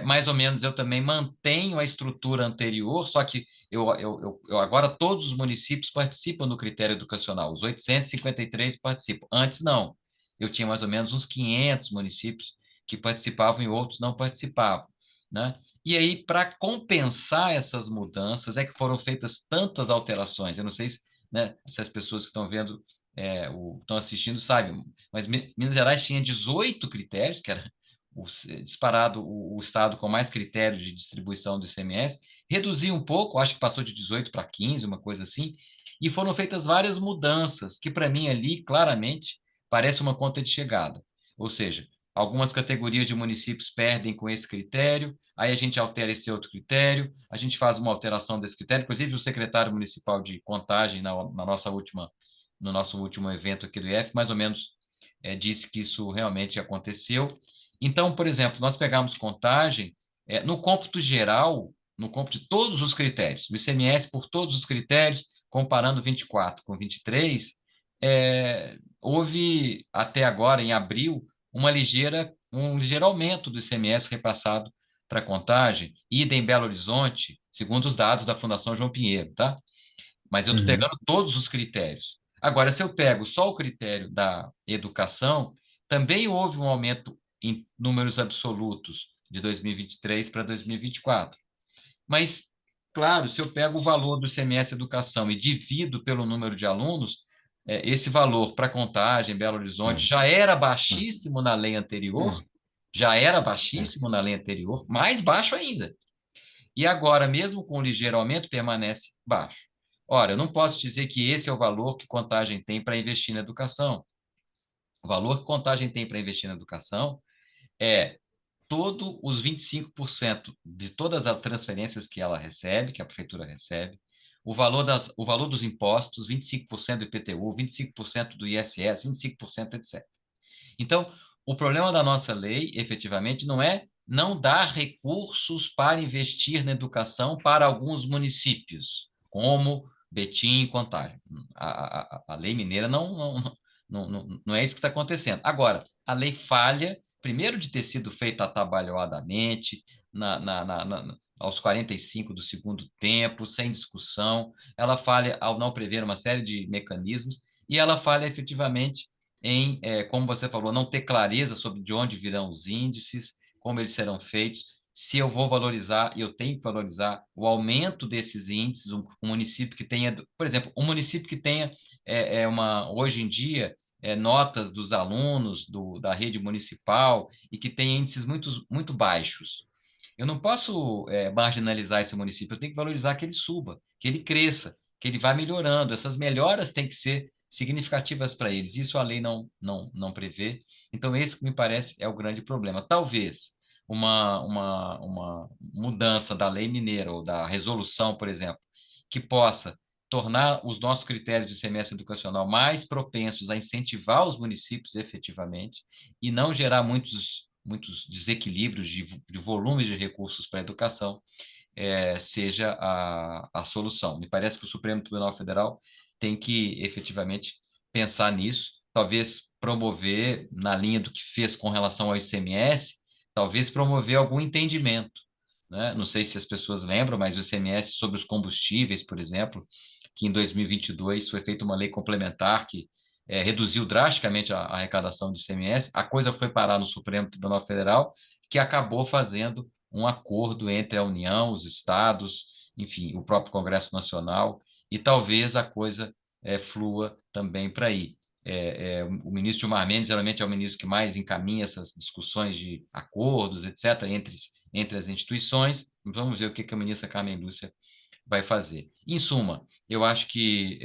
A: mais ou menos eu também mantenho a estrutura anterior, só que eu agora todos os municípios participam do critério educacional, os 853 participam. Antes não, eu tinha mais ou menos uns 500 municípios que participavam e outros não participavam, né? E aí, para compensar essas mudanças, é que foram feitas tantas alterações. Eu não sei né, se as pessoas que estão vendo, estão assistindo, sabem, mas Minas Gerais tinha 18 critérios, que era disparado o estado com mais critérios de distribuição do ICMS, reduziu um pouco, acho que passou de 18 para 15, uma coisa assim, e foram feitas várias mudanças, que para mim ali, claramente, parece uma conta de chegada. Ou seja, algumas categorias de municípios perdem com esse critério, aí a gente altera esse outro critério, a gente faz uma alteração desse critério, inclusive o secretário municipal de contagem no nosso último evento aqui do IF, mais ou menos disse que isso realmente aconteceu. Então, por exemplo, nós pegamos contagem no cômputo geral, no cômputo de todos os critérios, o ICMS por todos os critérios, comparando 24 com 23, houve até agora, em abril, um ligeiro aumento do ICMS repassado para a contagem, ida em Belo Horizonte, segundo os dados da Fundação João Pinheiro, tá? Mas eu estou pegando todos os critérios. Agora, se eu pego só o critério da educação, também houve um aumento em números absolutos de 2023 para 2024. Mas, claro, se eu pego o valor do ICMS Educação e divido pelo número de alunos, esse valor para Contagem, Belo Horizonte, já era baixíssimo na lei anterior, já era baixíssimo na lei anterior, mais baixo ainda. E agora, mesmo com um ligeiro aumento, permanece baixo. Ora, eu não posso dizer que esse é o valor que Contagem tem para investir na educação. O valor que Contagem tem para investir na educação é todos os 25% de todas as transferências que ela recebe, que a prefeitura recebe, o valor dos impostos, 25% do IPTU, 25% do ISS, 25%, etc. Então, o problema da nossa lei, efetivamente, não é não dar recursos para investir na educação para alguns municípios, como Betim e Contagem. A lei mineira não é isso que está acontecendo. Agora, a lei falha, primeiro, de ter sido feita atabalhoadamente, aos 45 do segundo tempo, sem discussão, ela falha ao não prever uma série de mecanismos, e ela falha efetivamente em, como você falou, não ter clareza sobre de onde virão os índices, como eles serão feitos, se eu vou valorizar, e eu tenho que valorizar o aumento desses índices, um município que tenha, por exemplo, um município que tenha hoje em dia, notas dos alunos da rede municipal e que tenha índices muito baixos. Eu não posso marginalizar esse município, eu tenho que valorizar que ele suba, que ele cresça, que ele vá melhorando. Essas melhoras têm que ser significativas para eles. Isso a lei não prevê. Então, esse que me parece é o grande problema. Talvez uma mudança da lei mineira ou da resolução, por exemplo, que possa tornar os nossos critérios de ICMS educacional mais propensos a incentivar os municípios efetivamente e não gerar muitos desequilíbrios de volumes de recursos para a educação, seja a solução. Me parece que o Supremo Tribunal Federal tem que efetivamente pensar nisso, talvez promover, na linha do que fez com relação ao ICMS, talvez promover algum entendimento, né? Não sei se as pessoas lembram, mas o ICMS sobre os combustíveis, por exemplo, que em 2022 foi feita uma lei complementar que reduziu drasticamente a arrecadação do ICMS, a coisa foi parar no Supremo Tribunal Federal, que acabou fazendo um acordo entre a União, os estados, enfim, o próprio Congresso Nacional, e talvez a coisa flua também para aí. O ministro Gilmar Mendes geralmente é o ministro que mais encaminha essas discussões de acordos, etc., entre as instituições. Vamos ver o que a ministra Carmen Lúcia vai fazer. Em suma, eu acho que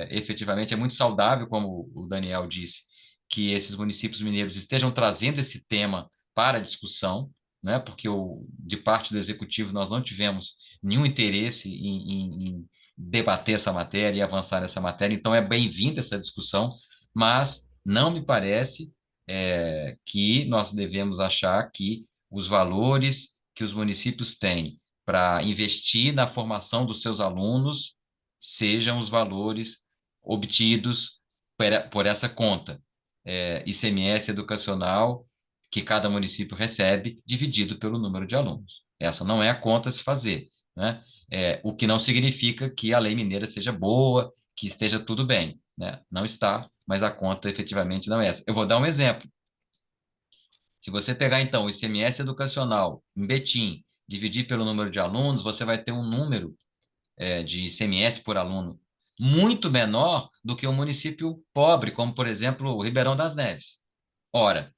A: efetivamente é muito saudável, como o Daniel disse, que esses municípios mineiros estejam trazendo esse tema para a discussão, né? Porque de parte do executivo nós não tivemos nenhum interesse em debater essa matéria e avançar nessa matéria, então é bem-vinda essa discussão, mas não me parece que nós devemos achar que os valores que os municípios têm para investir na formação dos seus alunos sejam os valores obtidos por essa conta, ICMS educacional que cada município recebe, dividido pelo número de alunos. Essa não é a conta a se fazer, né? O que não significa que a lei mineira seja boa, que esteja tudo bem, né? Não está, mas a conta efetivamente não é essa. Eu vou dar um exemplo. Se você pegar, então, o ICMS educacional em Betim, dividir pelo número de alunos, você vai ter um número de ICMS por aluno muito menor do que um município pobre, como, por exemplo, o Ribeirão das Neves. Ora,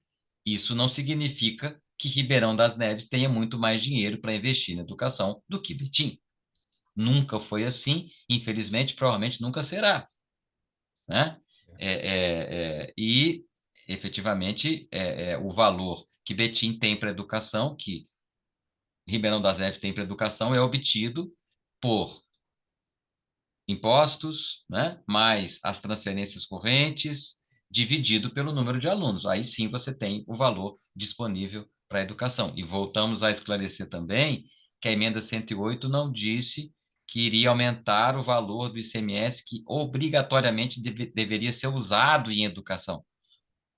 A: isso não significa que Ribeirão das Neves tenha muito mais dinheiro para investir na educação do que Betim. Nunca foi assim, infelizmente, provavelmente nunca será, né? E, efetivamente, o valor que Betim tem para a educação, que Ribeirão das Neves tem para a educação, é obtido por impostos, né? Mais as transferências correntes, dividido pelo número de alunos. Aí sim você tem o valor disponível para a educação. E voltamos a esclarecer também que a emenda 108 não disse que iria aumentar o valor do ICMS que obrigatoriamente deveria ser usado em educação,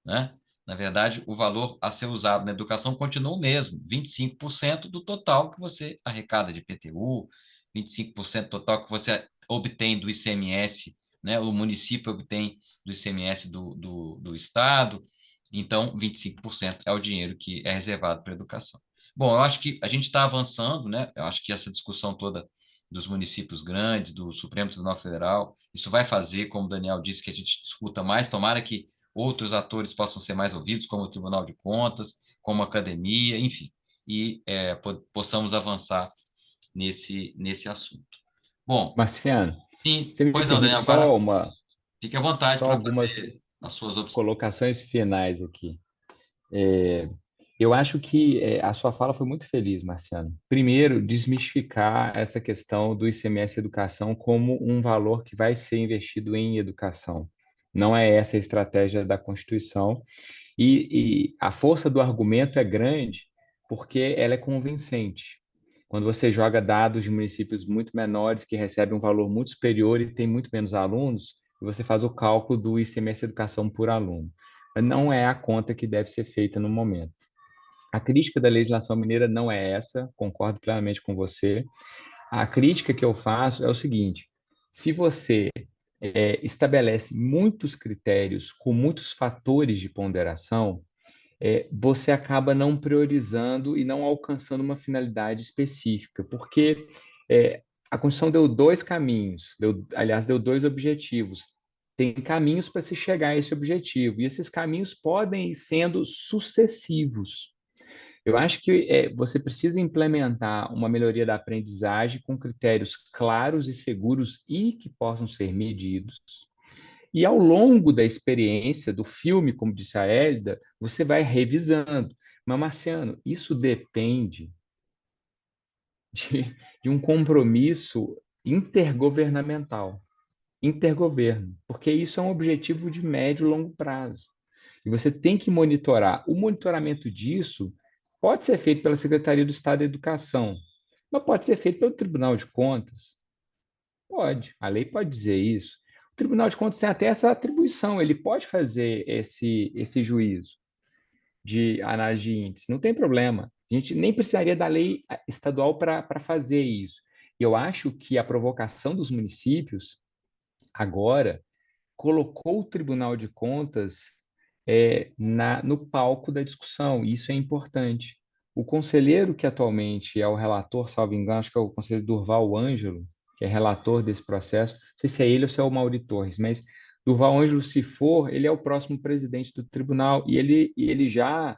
A: né? Na verdade, o valor a ser usado na educação continua o mesmo, 25% do total que você arrecada de IPTU, 25% total que você obtém do ICMS, né? O município obtém do ICMS do estado, então 25% é o dinheiro que é reservado para a educação. Bom, eu acho que a gente está avançando, né? Eu acho que essa discussão toda dos municípios grandes, do Supremo Tribunal Federal, isso vai fazer, como o Daniel disse, que a gente discuta mais. Tomara que outros atores possam ser mais ouvidos, como o Tribunal de Contas, como a academia, enfim, e possamos avançar nesse assunto. Bom,
D: Marciano,
A: sim,
D: você me
A: pois não,
D: permite
A: Daniel, agora fique à vontade
D: só
A: para
D: algumas
A: fazer as suas observações.
D: colocações finais aqui. Eu acho que a sua fala foi muito feliz, Marciano. Primeiro, desmistificar essa questão do ICMS Educação como um valor que vai ser investido em educação. Não é essa a estratégia da Constituição. E a força do argumento é grande porque ela é convincente. Quando você joga dados de municípios muito menores que recebem um valor muito superior e tem muito menos alunos, você faz o cálculo do ICMS Educação por aluno. Mas não é a conta que deve ser feita no momento. A crítica da legislação mineira não é essa, concordo plenamente com você. A crítica que eu faço é o seguinte: se você estabelece muitos critérios com muitos fatores de ponderação, você acaba não priorizando e não alcançando uma finalidade específica, porque a Constituição deu dois caminhos, aliás, deu dois objetivos. Tem caminhos para se chegar a esse objetivo, e esses caminhos podem ir sendo sucessivos. Eu acho que você precisa implementar uma melhoria da aprendizagem com critérios claros e seguros e que possam ser medidos. E ao longo da experiência do filme, como disse a Hélida, você vai revisando. Mas, Marciano, isso depende de um compromisso intergovernamental, intergoverno, porque isso é um objetivo de médio e longo prazo. E você tem que monitorar. O monitoramento disso pode ser feito pela Secretaria do Estado da Educação, mas pode ser feito pelo Tribunal de Contas. Pode, a lei pode dizer isso. O Tribunal de Contas tem até essa atribuição, ele pode fazer esse juízo de análise de índice, não tem problema. A gente nem precisaria da lei estadual para fazer isso. Eu acho que a provocação dos municípios agora colocou o Tribunal de Contas no palco da discussão, e isso é importante. O conselheiro que atualmente é o relator, salvo engano, acho que é o conselheiro Durval Ângelo, que é relator desse processo, não sei se é ele ou se é o Mauri Torres, mas Durval Ângelo, se for, ele é o próximo presidente do tribunal, e ele já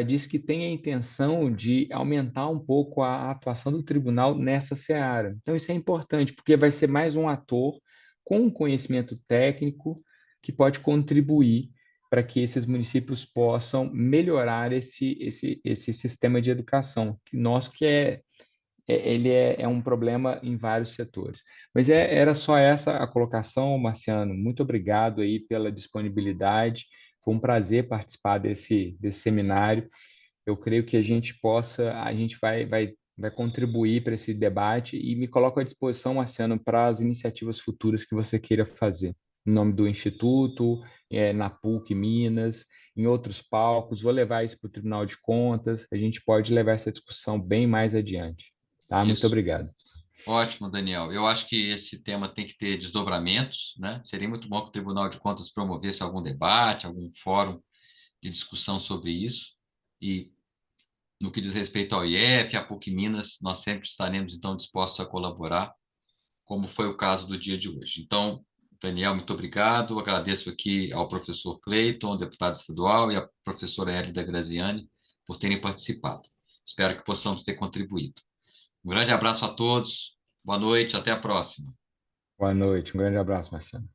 D: disse que tem a intenção de aumentar um pouco a atuação do tribunal nessa seara. Então, isso é importante, porque vai ser mais um ator com conhecimento técnico que pode contribuir para que esses municípios possam melhorar esse sistema de educação, ele é um problema em vários setores. Mas era só essa a colocação, Marciano. Muito obrigado aí pela disponibilidade. Foi um prazer participar desse seminário. Eu creio que a gente vai contribuir para esse debate e me coloco à disposição, Marciano, para as iniciativas futuras que você queira fazer. Em nome do Instituto, na PUC Minas, em outros palcos, vou levar isso para o Tribunal de Contas, a gente pode levar essa discussão bem mais adiante. Tá? Muito
A: Isso.
D: obrigado.
A: Ótimo, Daniel. Eu acho que esse tema tem que ter desdobramentos, né? Seria muito bom que o Tribunal de Contas promovesse algum debate, algum fórum de discussão sobre isso. E no que diz respeito ao IF, à PUC Minas, nós sempre estaremos então dispostos a colaborar, como foi o caso do dia de hoje. Então, Daniel, muito obrigado. Agradeço aqui ao professor Cleiton, deputado estadual, e à professora Hélida Graziani por terem participado. Espero que possamos ter contribuído. Um grande abraço a todos. Boa noite, até a próxima.
D: Boa noite, um grande abraço, Marciano.